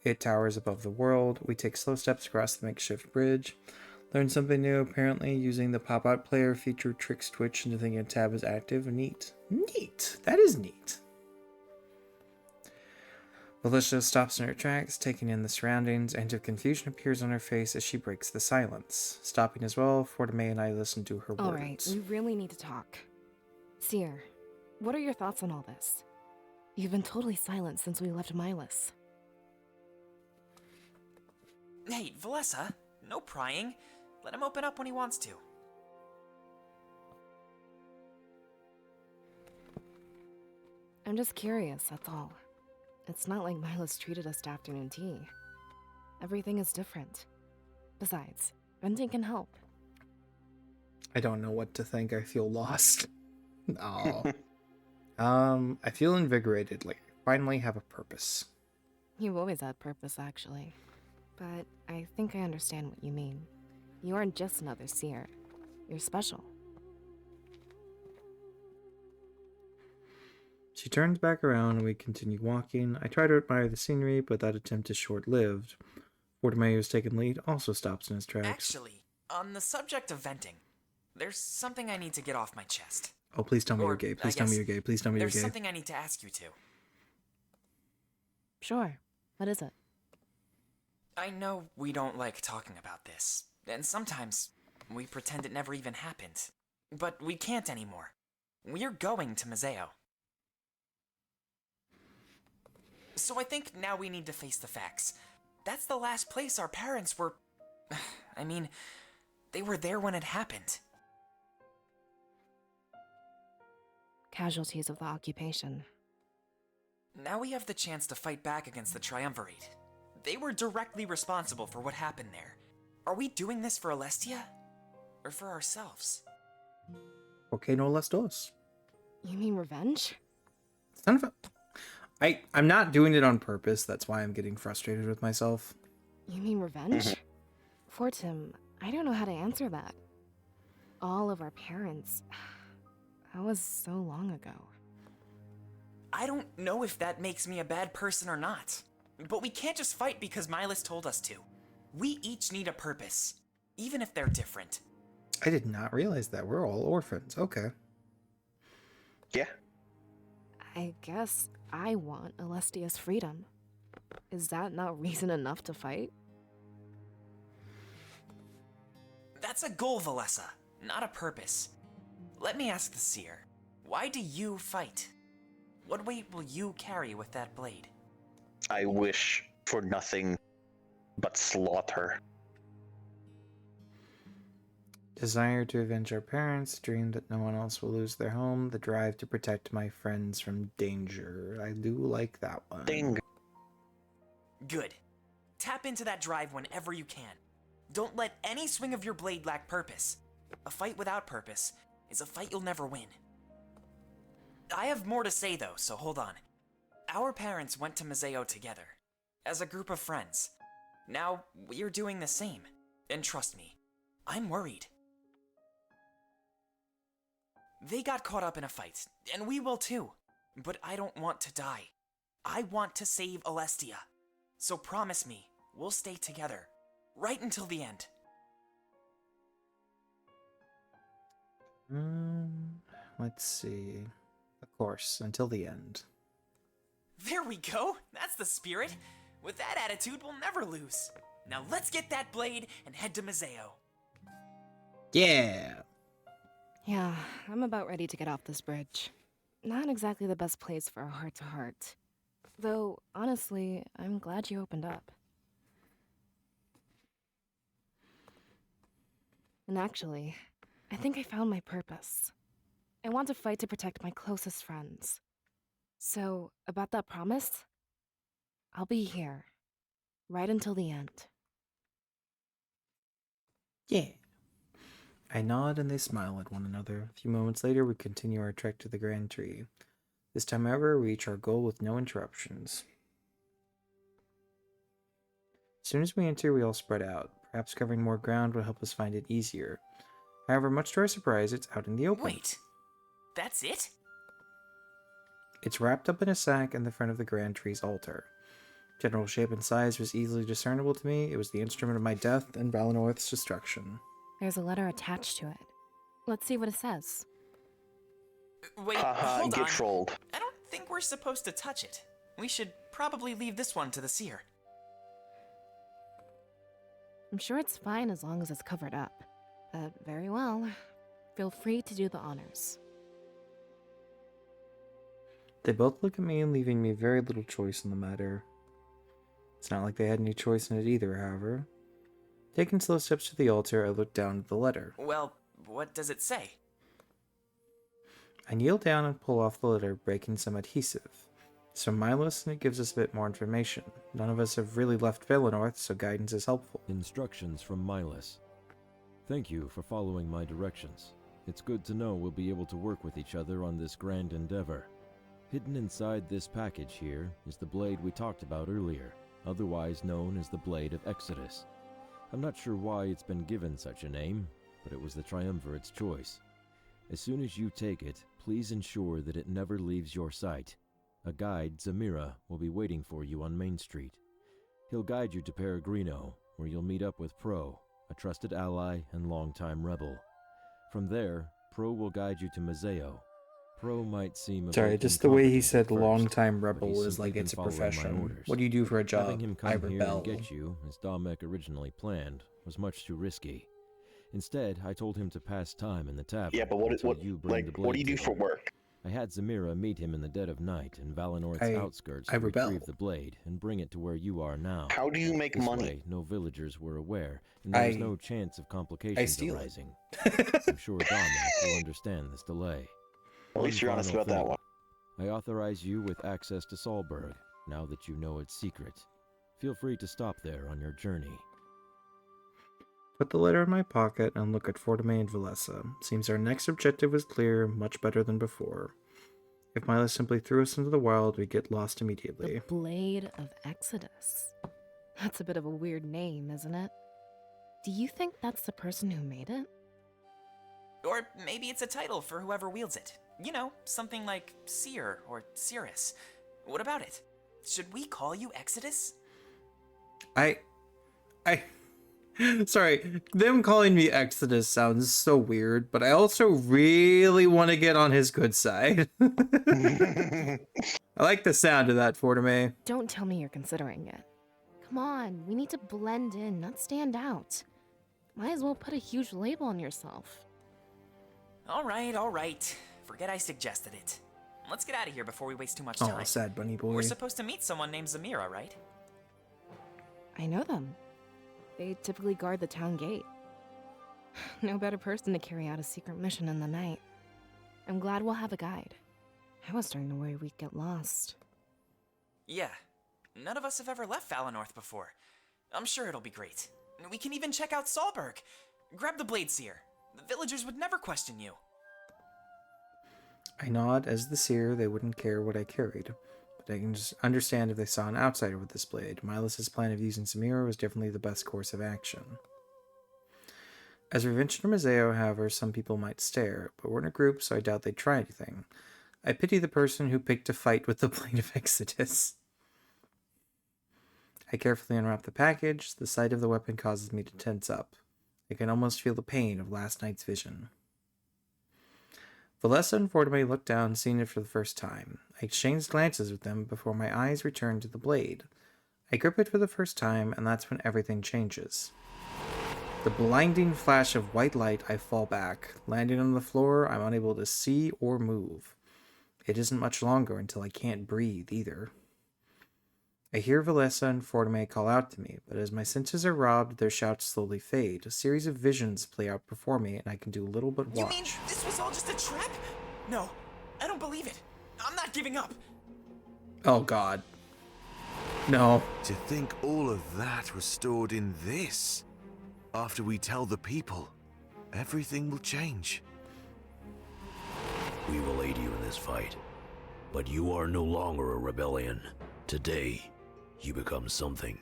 it towers above the world. We take slow steps across the makeshift bridge. Learn something new, apparently. Using the pop-out player feature tricks Twitch into thinking a tab is active. Neat. Neat. That is neat. Felicia stops in her tracks, taking in the surroundings, and of confusion appears on her face as she breaks the silence. Stopping as well, Fortime and I listen to her All words. right, we really need to talk. Seer, what are your thoughts on all this? You've been totally silent since we left Milas. Hey, Valessa, no prying. Let him open up when he wants to. I'm just curious, that's all. It's not like Milas treated us to afternoon tea. Everything is different. Besides, venting can help. I don't know what to think. I feel lost. Oh. I feel invigorated, like I finally have a purpose. You've always had purpose, actually. But I think I understand what you mean. You aren't just another seer. You're special. She turns back around and we continue walking. I try to admire the scenery, but that attempt is short-lived. Fortime, who's taken lead, also stops in his tracks. Actually, on the subject of venting, there's something I need to get off my chest. Oh, please tell me Or, you're gay. I Please tell me guess you're gay. Please tell me you're There's gay. something I need to ask you to. Sure. What is it? I know we don't like talking about this, and sometimes we pretend it never even happened. But we can't anymore. We're going to Mazeo. So I think now we need to face the facts. That's the last place our parents were... I mean, they were there when it happened. Casualties of the occupation. Now we have the chance to fight back against the Triumvirate. They were directly responsible for what happened there. Are we doing this for Alestia? Or for ourselves? Okay, no less dos. You mean revenge? Son of a... I'm not doing it on purpose. That's why I'm getting frustrated with myself. You mean revenge? Fortim, I don't know how to answer that. All of our parents... That was so long ago. I don't know if that makes me a bad person or not. But we can't just fight because Milas told us to. We each need a purpose, even if they're different. I did not realize that. We're all orphans. Okay. Yeah. I guess I want Alestia's freedom. Is that not reason enough to fight? That's a goal, Valessa, not a purpose. Let me ask the Seer, why do you fight? What weight will you carry with that blade? I wish for nothing but slaughter. Desire to avenge our parents, dream that no one else will lose their home, the drive to protect my friends from danger. I do like that one. Ding. Good. Tap into that drive whenever you can. Don't let any swing of your blade lack purpose. A fight without purpose is a fight you'll never win. I have more to say though, so hold on. Our parents went to Museo together, as a group of friends. Now, we're doing the same. And trust me, I'm worried. They got caught up in a fight, and we will too. But I don't want to die. I want to save Alestia. So promise me, we'll stay together, right until the end. Let's see. Of course, until the end. There we go! That's the spirit! With that attitude, we'll never lose. Now let's get that blade and head to Museo. Yeah! Yeah, I'm about ready to get off this bridge. Not exactly the best place for a heart-to-heart. Though, honestly, I'm glad you opened up. And actually, I think I found my purpose. I want to fight to protect my closest friends. So, about that promise, I'll be here, right until the end. Yeah. I nod and they smile at one another. A few moments later, we continue our trek to the Grand Tree. This time, however, we reach our goal with no interruptions. As soon as we enter, we all spread out. Perhaps covering more ground will help us find it easier. However, much to our surprise, it's out in the open. Wait, that's it? It's wrapped up in a sack in the front of the Grand Tree's altar. General shape and size was easily discernible to me. It was the instrument of my death and Valenorth's destruction. There's a letter attached to it. Let's see what it says. Wait, Haha, hold get on. trolled. I don't think we're supposed to touch it. We should probably leave this one to the Seer. I'm sure it's fine as long as it's covered up. But very well. Feel free to do the honors. They both look at me, leaving me very little choice in the matter. It's not like they had any choice in it either, however. Taking slow steps to the altar, I look down at the letter. Well, what does it say? I kneel down and pull off the letter, breaking some adhesive. It's from Milos, and it gives us a bit more information. None of us have really left Valenorth, so guidance is helpful. Instructions from Milos. Thank you for following my directions. It's good to know we'll be able to work with each other on this grand endeavor. Hidden inside this package here is the blade we talked about earlier, otherwise known as the Blade of Exodus. I'm not sure why it's been given such a name, but it was the Triumvirate's choice. As soon as you take it, please ensure that it never leaves your sight. A guide, Zamira, will be waiting for you on Main Street. He'll guide you to Peregrino, where you'll meet up with Pro, a trusted ally and longtime rebel. From there, Pro will guide you to Museo. Pro might seem a Sorry, bit just the way he incompetent said at first, longtime but rebel he is simply like can it's a follow my profession. orders. What do you do for a Having job? him I come here rebel. and get you, as Damek originally planned, was much too risky. Instead, I told him to pass time in the tavern. Yeah, but until you bring the what do you blade do to for him. work? I had Zamira meet him in the dead of night in Valenorth's outskirts I to rebel. retrieve the blade and bring it to where you are now. How do you make This money? way, no villagers were aware, and there was I- no chance of complications steal it. arising. I'm sure Damek will understand this delay. At least you're honest about that one. I authorize you with access to Solberg, now that you know its secret. Feel free to stop there on your journey. Put the letter in my pocket and look at Fortime and Valessa. Seems our next objective was clear, much better than before. If Milos simply threw us into the wild, we'd get lost immediately. The Blade of Exodus. That's a bit of a weird name, isn't it? Do you think that's the person who made it? Or maybe it's a title for whoever wields it. You know, something like Seer or Cirrus. What about it? Should we call you Exodus? I Sorry, them calling me Exodus sounds so weird, but I also really want to get on his good side. I like the sound of that, Fortime. Don't tell me you're considering it. Come on, we need to blend in, not stand out. Might as well put a huge label on yourself. All right. Forget I suggested it. Let's get out of here before we waste too much Oh, time. sad bunny boy. We're supposed to meet someone named Zamira, right? I know them. They typically guard the town gate. No better person to carry out a secret mission in the night. I'm glad we'll have a guide. I was starting to worry we'd get lost. Yeah. None of us have ever left Valinor before. I'm sure it'll be great. We can even check out Solberg. Grab the blade, Seer. The villagers would never question you. I nod. As the seer, they wouldn't care what I carried. But I can just understand if they saw an outsider with this blade. Milas's plan of using Samira was definitely the best course of action. As we venture to Museo, however, some people might stare, but we're in a group, so I doubt they'd try anything. I pity the person who picked a fight with the Blade of Exodus. I carefully unwrap the package. The sight of the weapon causes me to tense up. I can almost feel the pain of last night's vision. Valessa and Fortime looked down, seeing it for the first time. I exchanged glances with them before my eyes returned to the blade. I grip it for the first time, and that's when everything changes. The blinding flash of white light, I fall back. Landing on the floor, I'm unable to see or move. It isn't much longer until I can't breathe either. I hear Valessa and Fortime call out to me, but as my senses are robbed, their shouts slowly fade. A series of visions play out before me, and I can do little but watch. You mean this was all just a trap? No, I don't believe it. I'm not giving up. Oh god. No. To think all of that was stored in this. After we tell the people, everything will change. We will aid you in this fight, but you are no longer a rebellion. Today, you become something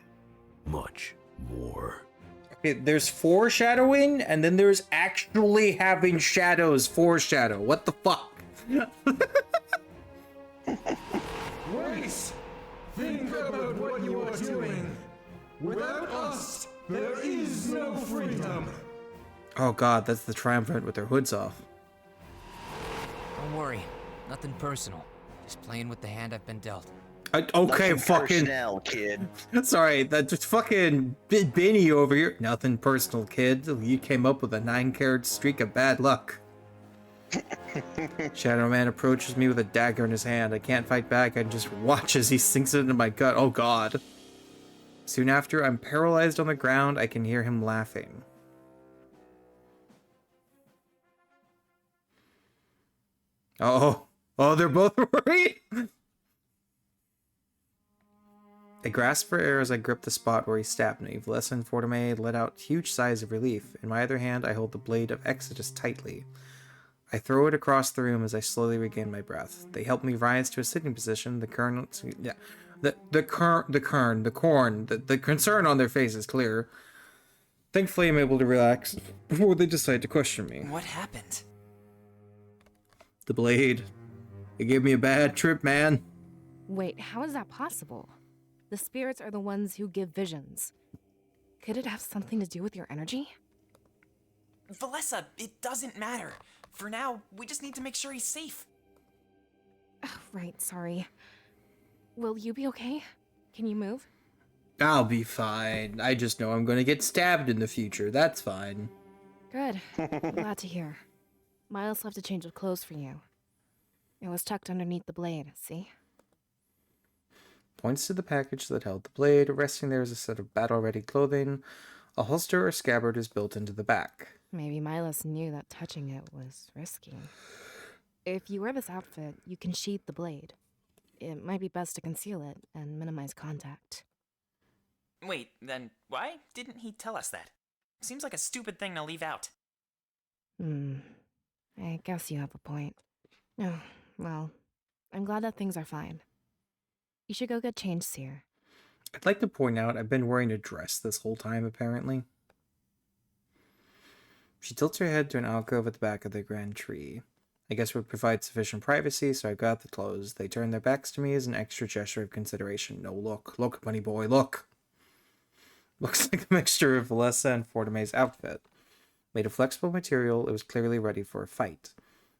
much more. Okay, there's foreshadowing, and then there's actually having shadows foreshadow. What the fuck? Wait! Think about what you are doing. Without us, there is no freedom. Oh god, that's the triumvirate with their hoods off. Don't worry, nothing personal. Just playing with the hand I've been dealt. Okay, Nothing fucking. personnel, kid. Sorry, that's just fucking Benny over here. Nothing personal, kid. You came up with a 9-carat streak of bad luck. Shadow Man approaches me with a dagger in his hand. I can't fight back. I just watch as he sinks it into my gut. Oh god. Soon after, I'm paralyzed on the ground. I can hear him laughing. Oh, they're both worried. I grasp for air as I grip the spot where he stabbed me. Valessa and Fortime let out huge sighs of relief. In my other hand, I hold the blade of Exodus tightly. I throw it across the room as I slowly regain my breath. They help me rise to a sitting position. The concern on their face is clear. Thankfully, I'm able to relax before they decide to question me. What happened? The blade. It gave me a bad trip, man. Wait, how is that possible? The spirits are the ones who give visions. Could it have something to do with your energy? Valessa, it doesn't matter. For now, we just need to make sure he's safe. Oh, right, sorry. Will you be okay? Can you move? I'll be fine. I just know I'm going to get stabbed in the future. That's fine. Good. I'm glad to hear. Miles left a change of clothes for you. It was tucked underneath the blade, see? Points to the package that held the blade. Resting there is a set of battle-ready clothing. A holster or scabbard is built into the back. Maybe Milos knew that touching it was risky. If you wear this outfit, you can sheath the blade. It might be best to conceal it and minimize contact. Wait, then why didn't he tell us that? Seems like a stupid thing to leave out. I guess you have a point. Oh, well, I'm glad that things are fine. You should go get changed, Seer. I'd like to point out I've been wearing a dress this whole time, apparently. She tilts her head to an alcove at the back of the grand tree. I guess would provide sufficient privacy, so I've got the clothes. They turn their backs to me as an extra gesture of consideration. No, look, bunny boy, look. Looks like a mixture of Valessa and Fortime's outfit. Made of flexible material, it was clearly ready for a fight.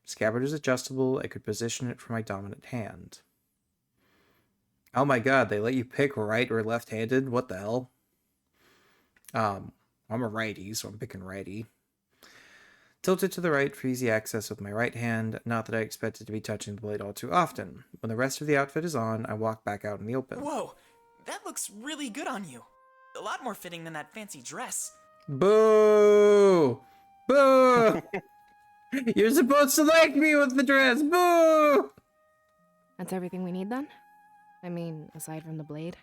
Scabbard is adjustable, I could position it for my dominant hand. Oh my god, they let you pick right or left-handed? What the hell? I'm a righty, so I'm picking righty. Tilted to the right for easy access with my right hand, not that I expected to be touching the blade all too often. When the rest of the outfit is on, I walk back out in the open. Whoa, that looks really good on you. A lot more fitting than that fancy dress. Boo! Boo! You're supposed to like me with the dress! Boo! That's everything we need then? I mean, aside from the blade?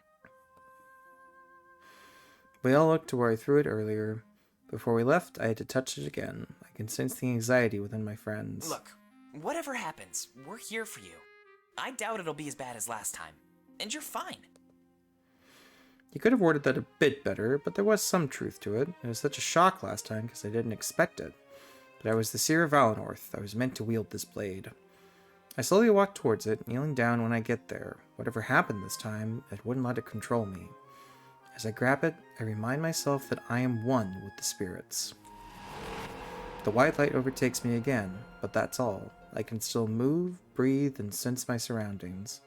We all looked to where I threw it earlier. Before we left, I had to touch it again. I can sense the anxiety within my friends. Look, whatever happens, we're here for you. I doubt it'll be as bad as last time. And you're fine. You could have worded that a bit better, but there was some truth to it. It was such a shock last time because I didn't expect it. But I was the Seer of Valinor. I was meant to wield this blade. I slowly walked towards it, kneeling down when I get there. Whatever happened this time, it wouldn't let it control me. As I grab it, I remind myself that I am one with the spirits. The white light overtakes me again, but that's all. I can still move, breathe, and sense my surroundings.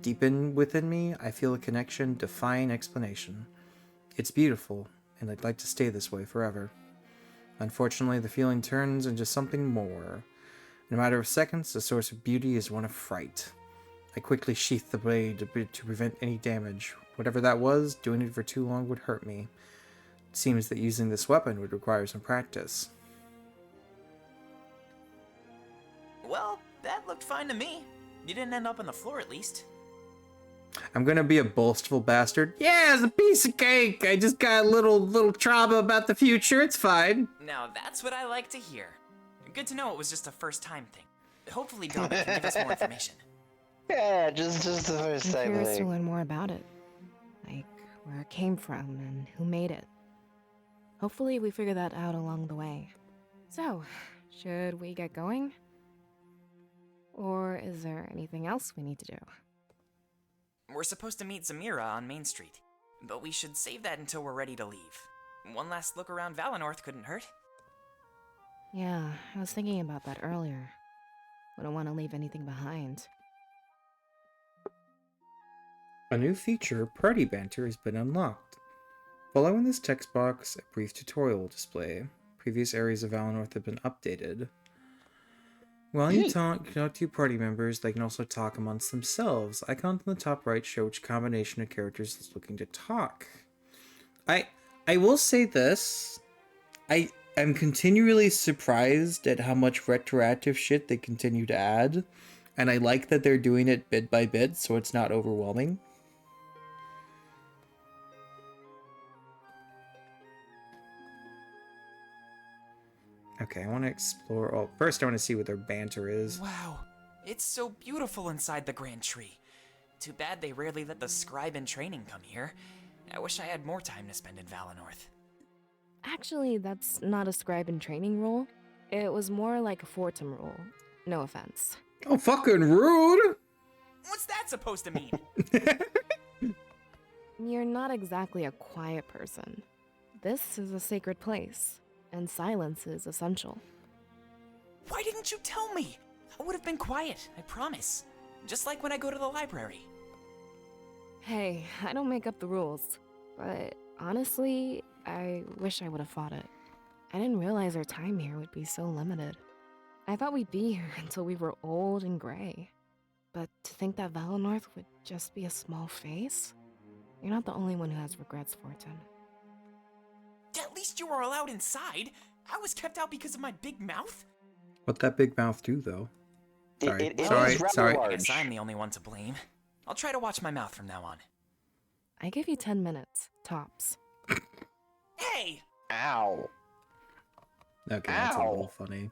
Deep within me, I feel a connection defying explanation. It's beautiful, and I'd like to stay this way forever. Unfortunately, the feeling turns into something more. In a matter of seconds, the source of beauty is one of fright. I quickly sheath the blade to prevent any damage. Whatever that was, doing it for too long would hurt me. It seems that using this weapon would require some practice. Well, that looked fine to me. You didn't end up on the floor at least. I'm gonna be a boastful bastard. Yeah, it's a piece of cake. I just got a little trauma about the future. It's fine. Now that's what I like to hear. Good to know it was just a first time thing. Hopefully Dominic can give us more information. Yeah, just the first I'm time. curious to learn more about it. Like, where it came from and who made it. Hopefully we figure that out along the way. So, should we get going? Or is there anything else we need to do? We're supposed to meet Zamira on Main Street, but we should save that until we're ready to leave. One last look around Valinor couldn't hurt. Yeah, I was thinking about that earlier. Wouldn't want to leave anything behind. A new feature, Party Banter, has been unlocked. Following this text box, a brief tutorial will display. Previous areas of Valinor have been updated. While you talk to your party members, they can also talk amongst themselves. Icons on the top right show which combination of characters is looking to talk. I will say this. I'm continually surprised at how much retroactive shit they continue to add. And I like that they're doing it bit by bit, so it's not overwhelming. Okay, I want to explore... Oh, first I want to see what their banter is. Wow, it's so beautiful inside the Grand Tree. Too bad they rarely let the scribe in training come here. I wish I had more time to spend in Valinor. Actually, that's not a scribe in training rule. It was more like a Fortum rule. No offense. Oh, fucking rude! What's that supposed to mean? You're not exactly a quiet person. This is a sacred place, and silence is essential. Why didn't you tell me? I would have been quiet, I promise. Just like when I go to the library. Hey, I don't make up the rules, but honestly, I wish I would have fought it. I didn't realize our time here would be so limited. I thought we'd be here until we were old and gray. But to think that Valinor would just be a small face? You're not the only one who has regrets, Fortune. At least you were allowed inside. I was kept out because of my big mouth. What'd that big mouth do, though? Sorry, It is sorry, rather sorry. I guess large. I'm the only one to blame. I'll try to watch my mouth from now on. I give you 10 minutes, tops. Hey! Ow. Okay, that's a Ow. little funny.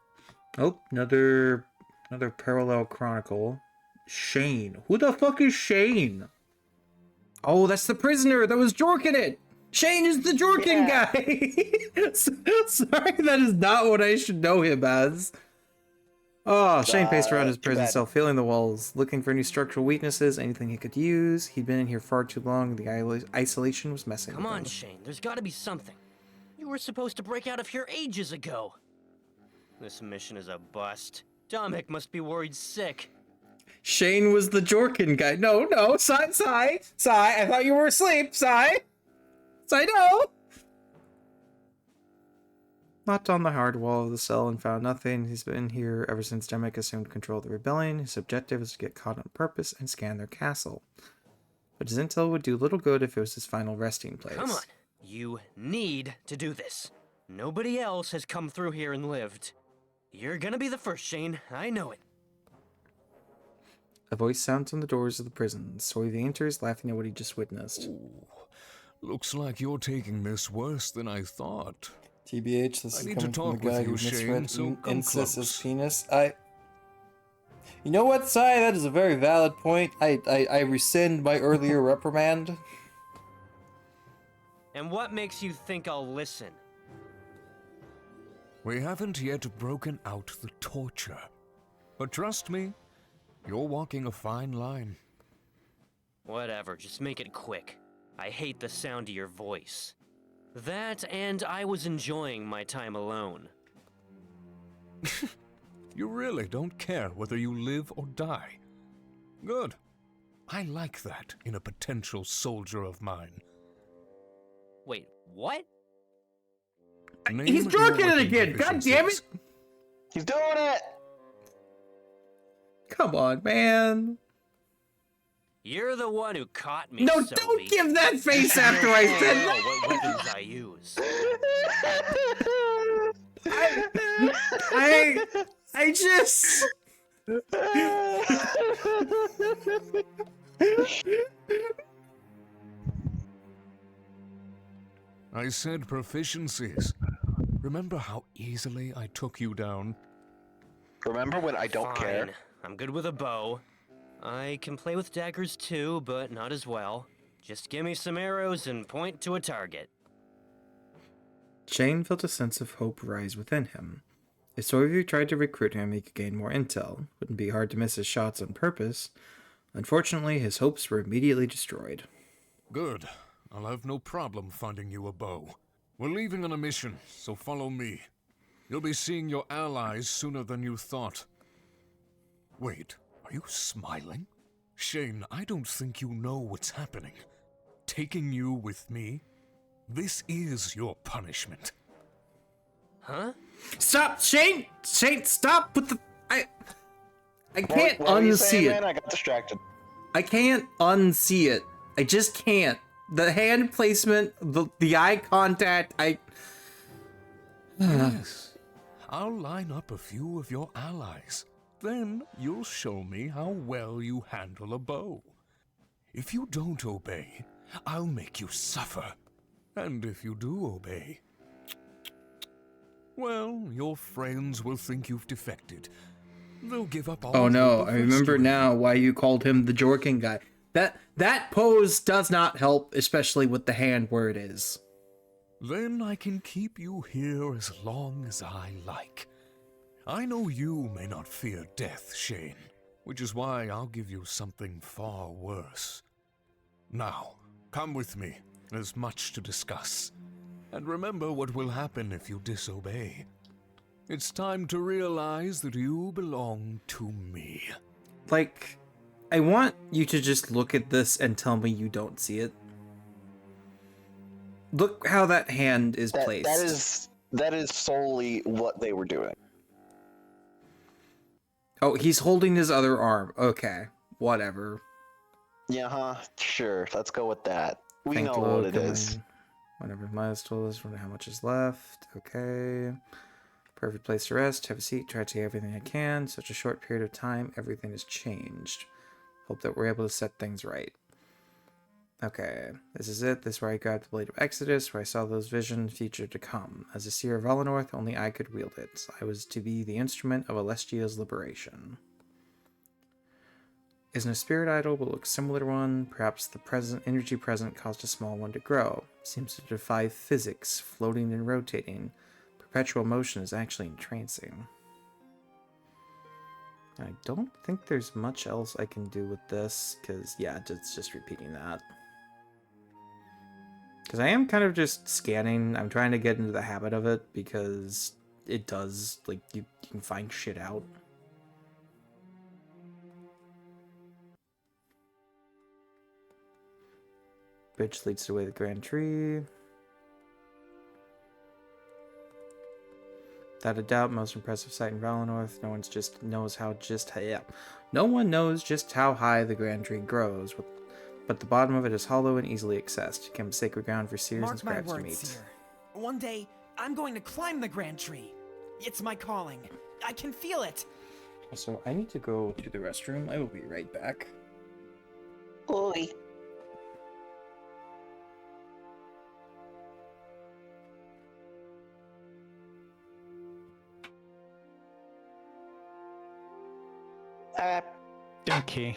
Oh, another parallel chronicle. Shane. Who the fuck is Shane? Oh, that's the prisoner that was jorking it! Shane is the jorking guy! Sorry, that is not what I should know him as. Oh, Shane paced around his too prison bad. cell, feeling the walls, looking for any structural weaknesses, anything he could use. He'd been in here far too long. The isolation was messing Come with on, him. Shane. There's got to be something. You were supposed to break out of here ages ago. This mission is a bust. Dominic must be worried sick. Shane was the Jorkin guy. No, Sai. I thought you were asleep, Sai, no. Knocked on the hard wall of the cell and found nothing. He's been here ever since Demek assumed control of the rebellion. His objective was to get caught on purpose and scan their castle. But his intel would do little good if it was his final resting place. Come on. You need to do this. Nobody else has come through here and lived. You're gonna be the first, Shane. I know it. A voice sounds on the doors of the prison. Soyvi enters, laughing at what he just witnessed. Ooh, looks like you're taking this worse than I thought. TBH, this I is need to coming from talk the guy with who you, Shane, misread so come incest close. as penis. You know what, Sai? That is a very valid point. I rescind my earlier reprimand. And what makes you think I'll listen? We haven't yet broken out the torture. But trust me, you're walking a fine line. Whatever, just make it quick. I hate the sound of your voice. That, and I was enjoying my time alone. You really don't care whether you live or die. Good. I like that in a potential soldier of mine. Wait, what? Name He's your drunk in it weapon again. God damn it! deficiencies. He's doing it! Come on, man. You're the one who caught me, No, Sophie. don't give that face after I said know that. what weapons I use. I just... I said proficiencies. Remember how easily I took you down? Remember when I don't care? Fine. I'm good with a bow. I can play with daggers too, but not as well. Just give me some arrows and point to a target. Shane felt a sense of hope rise within him. If Soyvu tried to recruit him, he could gain more intel. Wouldn't be hard to miss his shots on purpose. Unfortunately, his hopes were immediately destroyed. Good. I'll have no problem finding you a bow. We're leaving on a mission, so follow me. You'll be seeing your allies sooner than you thought. Wait, are you smiling? Shane, I don't think you know what's happening. Taking you with me? This is your punishment. Huh? Stop, Shane! Shane, stop with the... I can't What were you unsee saying, it. man? I got distracted. I can't unsee it. I just can't. The hand placement, the eye contact, Yes. I'll line up a few of your allies. Then you'll show me how well you handle a bow. If you don't obey, I'll make you suffer. And if you do obey, well, your friends will think you've defected. They'll give up all Oh no, hope of I remember rescuing now you. why you called him the Jorkin guy. That pose does not help, especially with the hand where it is. Then I can keep you here as long as I like. I know you may not fear death, Shane, which is why I'll give you something far worse. Now, come with me. There's much to discuss. And remember what will happen if you disobey. It's time to realize that you belong to me. Like, I want you to just look at this and tell me you don't see it. Look how that hand is placed. That is solely what they were doing. Oh, he's holding his other arm. Okay, whatever. Yeah, huh? Sure. Let's go with that. We Think know low, what it is. coming. Whatever milestone is, wonder how much is left. Okay. Perfect place to rest. Have a seat. Try to get everything I can. Such a short period of time, everything has changed. Hope that we're able to set things right. Okay, this is it. This is where I grabbed the Blade of Exodus, where I saw those visions future to come. As a Seer of Valenorth, only I could wield it. I was to be the instrument of Alestia's liberation. Isn't a spirit idol, but looks similar to one. Perhaps the energy present caused a small one to grow. Seems to defy physics, floating and rotating. Perpetual motion is actually entrancing. I don't think there's much else I can do with this, because, yeah, it's just repeating that. Because I am kind of just scanning. I'm trying to get into the habit of it, because it does, like, you can find shit out. Bridge leads away the Grand Tree. Without a doubt, most impressive sight in Valinor. No one knows just how high the Grand Tree grows, but the bottom of it is hollow and easily accessed. It becomes sacred ground for seers and Mark my scribes to words, meet. Seer. One day, I'm going to climb the Grand Tree. It's my calling. I can feel it. Also, I need to go to the restroom. I will be right back. Oi. Okay.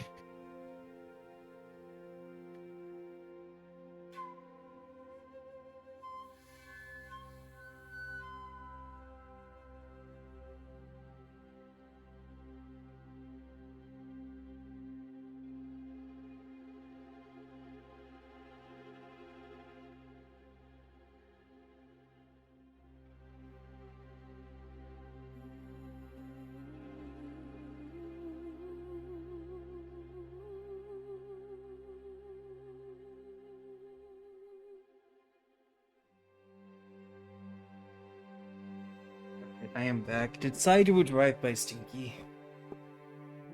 I am back. Did Cider drive by Stinky?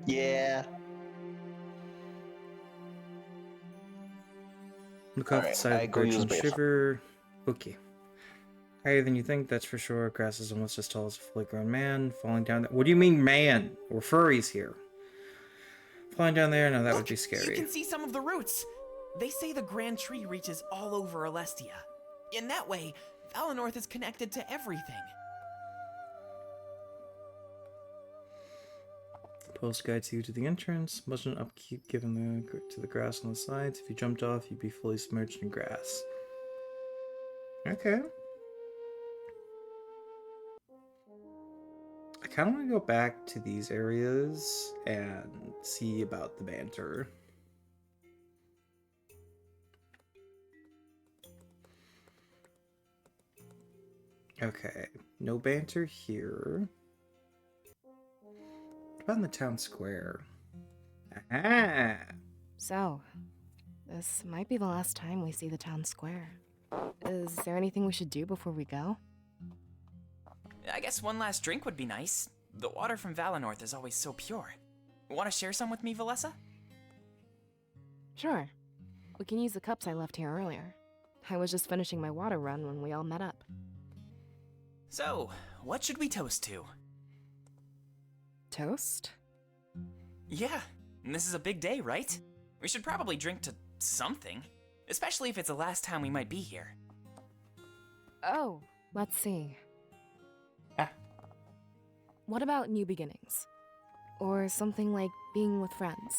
Yeah. Look off the Alright, side I of the go bridge use and the bathroom. shiver. Okay. Higher than you think, that's for sure. Grass is almost as tall as a fully grown man. Falling down there. What do you mean, man? We're furries here. Falling down there? No, that would be You scary. can see some of the roots. They say the Grand Tree reaches all over Alestia. In that way, Valinor is connected to everything. Post guides you to the entrance. Much an upkeep given to the grass on the sides. If you jumped off, you'd be fully submerged in grass. Okay. I kind of want to go back to these areas and see about the banter. Okay, no banter here. What about in the town square? Ah! So, this might be the last time we see the town square. Is there anything we should do before we go? I guess one last drink would be nice. The water from Valinor is always so pure. Want to share some with me, Valessa? Sure. We can use the cups I left here earlier. I was just finishing my water run when we all met up. So, what should we toast to? Toast? Yeah, this is a big day, right? We should probably drink to something. Especially if it's the last time we might be here. Oh, let's see. What about new beginnings? Or something like being with friends?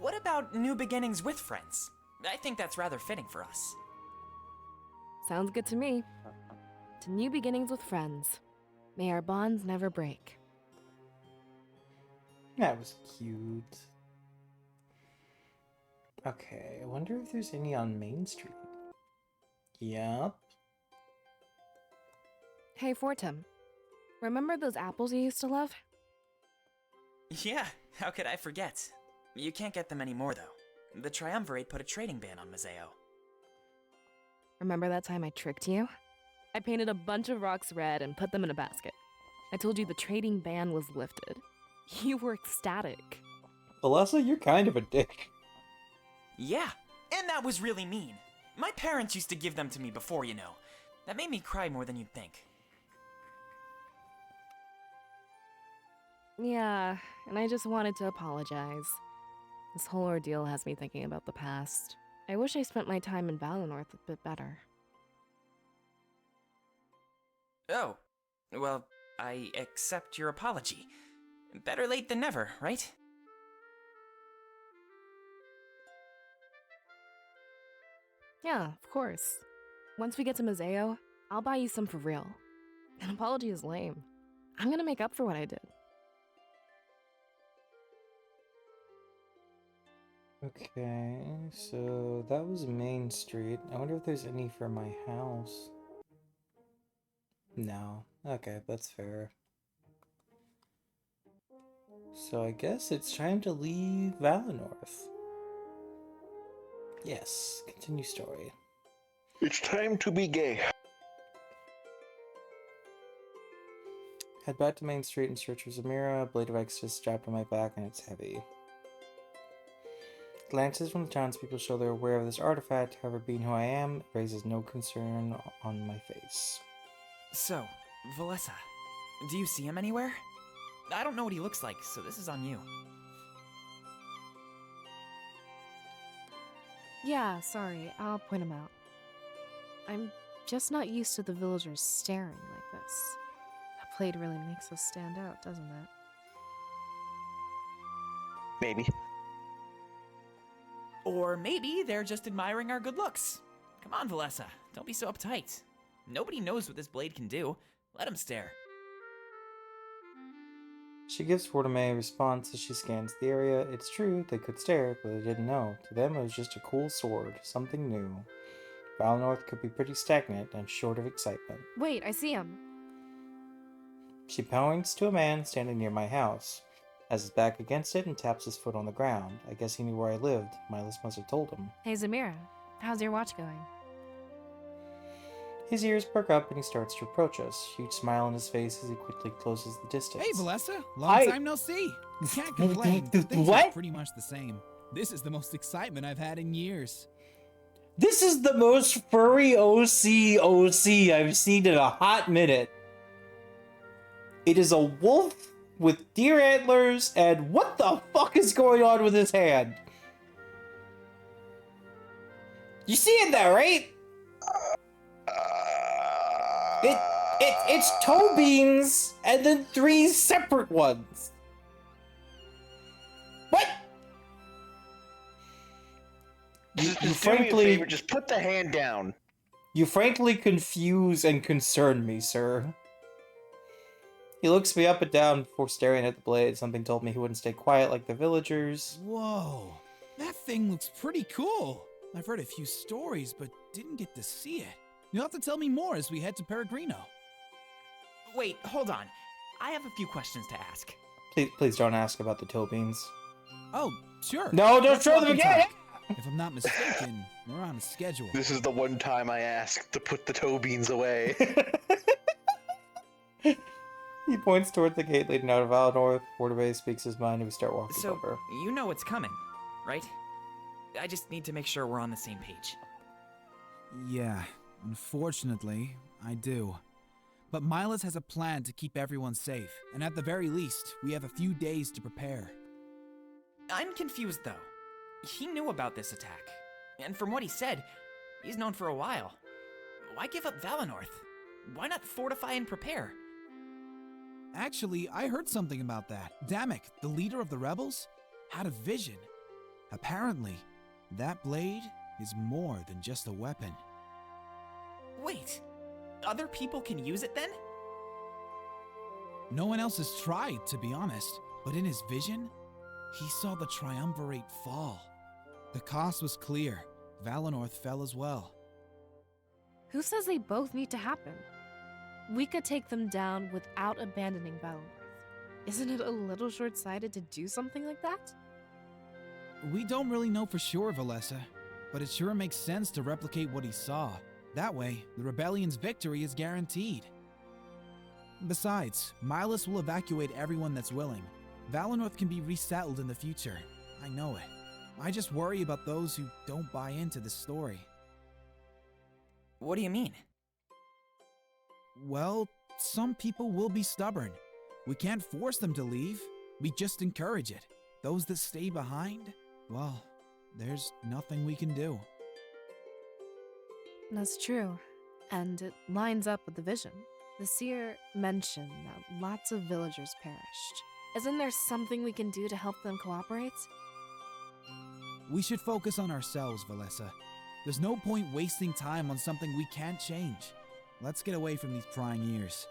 What about new beginnings with friends? I think that's rather fitting for us. Sounds good to me. To new beginnings with friends. May our bonds never break. That was cute. Okay, I wonder if there's any on Main Street. Yep. Hey, Fortum. Remember those apples you used to love? Yeah, how could I forget? You can't get them anymore, though. The Triumvirate put a trading ban on Mazeo. Remember that time I tricked you? I painted a bunch of rocks red and put them in a basket. I told you the trading ban was lifted. You were ecstatic. Alessa, you're kind of a dick. Yeah, and that was really mean. My parents used to give them to me before, you know. That made me cry more than you'd think. Yeah, and I just wanted to apologize. This whole ordeal has me thinking about the past. I wish I spent my time in Valinor a bit better. Oh, well, I accept your apology. Better late than never, right? Yeah, of course. Once we get to Mazeo, I'll buy you some for real. An apology is lame. I'm gonna make up for what I did. Okay, so that was Main Street. I wonder if there's any for my house. No. Okay, that's fair. So I guess it's time to leave Valinor. Yes, continue story. It's time to be gay. Head back to Main Street in search of Zamira. Blade of Exodus strapped on my back and it's heavy. Glances from the townspeople show they're aware of this artifact, however, being who I am, it raises no concern on my face. So, Valessa, do you see him anywhere? I don't know what he looks like, so this is on you. Yeah, sorry, I'll point him out. I'm just not used to the villagers staring like this. That blade really makes us stand out, doesn't it? Maybe. Or maybe they're just admiring our good looks. Come on, Valessa, don't be so uptight. Nobody knows what this blade can do. Let him stare. She gives Fortime a response as she scans the area. It's true, they could stare, but they didn't know. To them, it was just a cool sword, something new. Valinor could be pretty stagnant and short of excitement. Wait, I see him. She points to a man standing near my house, has his back against it, and taps his foot on the ground. I guess he knew where I lived. Milas must have told him. Hey, Zamira, how's your watch going? His ears perk up and he starts to approach us. Huge smile on his face as he quickly closes the distance. Hey, Valessa. Long time no see. You can't complain. Things are pretty much the same. This is the most excitement I've had in years. This is the most furry OC I've seen in a hot minute. It is a wolf with deer antlers, and what the fuck is going on with his hand? You seeing that, right? It's toe beans and then 3 separate ones. What? Just do me a favor, just put the hand down. You frankly confuse and concern me, sir. He looks me up and down before staring at the blade. Something told me he wouldn't stay quiet like the villagers. Whoa, that thing looks pretty cool. I've heard a few stories, but didn't get to see it. You'll have to tell me more as we head to Peregrino. Wait, hold on. I have a few questions to ask. Please don't ask about the toe beans. Oh, sure. No, don't Let's show walk them and again! talk. If I'm not mistaken, we're on a schedule. This is the one time I asked to put the toe beans away. He points toward the gate leading out of Valinor. Fortime speaks his mind and we start walking So, over. you know what's coming, right? I just need to make sure we're on the same page. Yeah, unfortunately, I do. But Milas has a plan to keep everyone safe, and at the very least, we have a few days to prepare. I'm confused, though. He knew about this attack, and from what he said, he's known for a while. Why give up Valinor? Why not fortify and prepare? Actually, I heard something about that. Damek, the leader of the rebels, had a vision. Apparently, that blade is more than just a weapon. Wait, other people can use it then? No one else has tried, to be honest, but in his vision, he saw the triumvirate fall. The cost was clear. Valinor fell as well. Who says they both need to happen? We could take them down without abandoning Valinor. Isn't it a little short-sighted to do something like that? We don't really know for sure, Valessa, but it sure makes sense to replicate what he saw. That way, the rebellion's victory is guaranteed. Besides, Milas will evacuate everyone that's willing. Valinor can be resettled in the future. I know it. I just worry about those who don't buy into this story. What do you mean? Well, some people will be stubborn. We can't force them to leave. We just encourage it. Those that stay behind, well, there's nothing we can do. That's true. And it lines up with the vision. The Seer mentioned that lots of villagers perished. Isn't there something we can do to help them cooperate? We should focus on ourselves, Valessa. There's no point wasting time on something we can't change. Let's get away from these prying ears.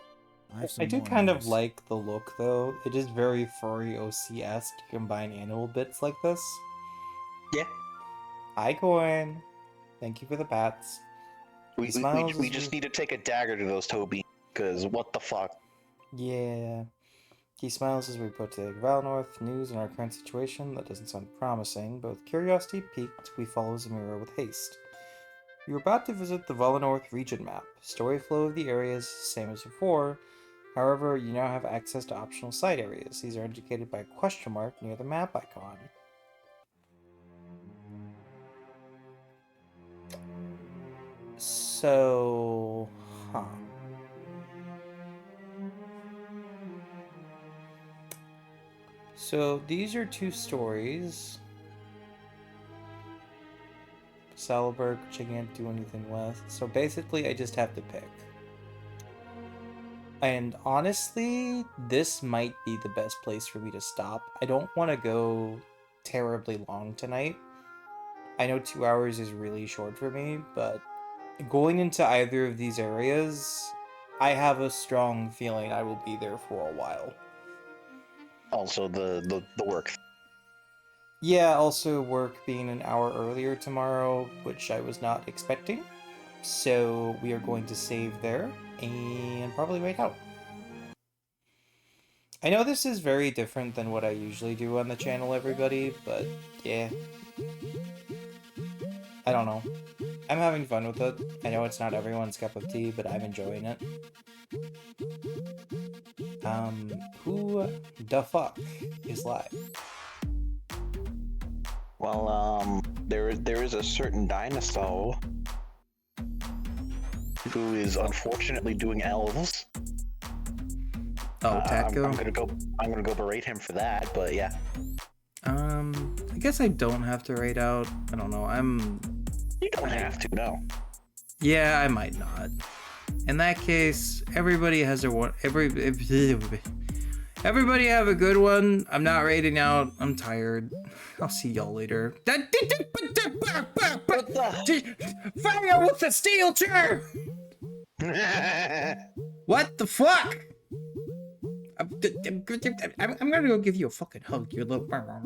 I do kind of like the look, though. It is very furry OC-esque to combine animal bits like this. Yeah. Hi, Coin. Thank you for the bats. We Smiles is just re- need to take a dagger to those Toby, because what the fuck? Yeah. He smiles as we put to Valnorth news in our current situation. That doesn't sound promising, but with curiosity piqued, we follow Zamira with haste. We were about to visit the Valenorth region map. Story flow of the areas, same as before. However, you now have access to optional side areas. These are indicated by a question mark near the map icon. So, So these are two stories. Salberg, which I can't do anything with. So basically, I just have to pick. And honestly, this might be the best place for me to stop. I don't want to go terribly long tonight. I know 2 hours is really short for me, but going into either of these areas, I have a strong feeling I will be there for a while. Also, the work. Yeah, also work being an hour earlier tomorrow, which I was not expecting. So we are going to save there and probably wait out. I know this is very different than what I usually do on the channel, everybody, but yeah. I don't know. I'm having fun with it. I know it's not everyone's cup of tea, but I'm enjoying it. Who the fuck is live? Well, there is a certain dinosaur who is unfortunately doing elves. Oh, Taco? I'm gonna go berate him for that, but yeah. I guess I don't have to raid out. I don't know. You don't have to, no. Yeah, I might not. In that case, everybody has a one. Everybody have a good one. I'm not raiding out. I'm tired. I'll see y'all later. Fire with the steel chair! What the fuck? I'm gonna go give you a fucking hug, you little.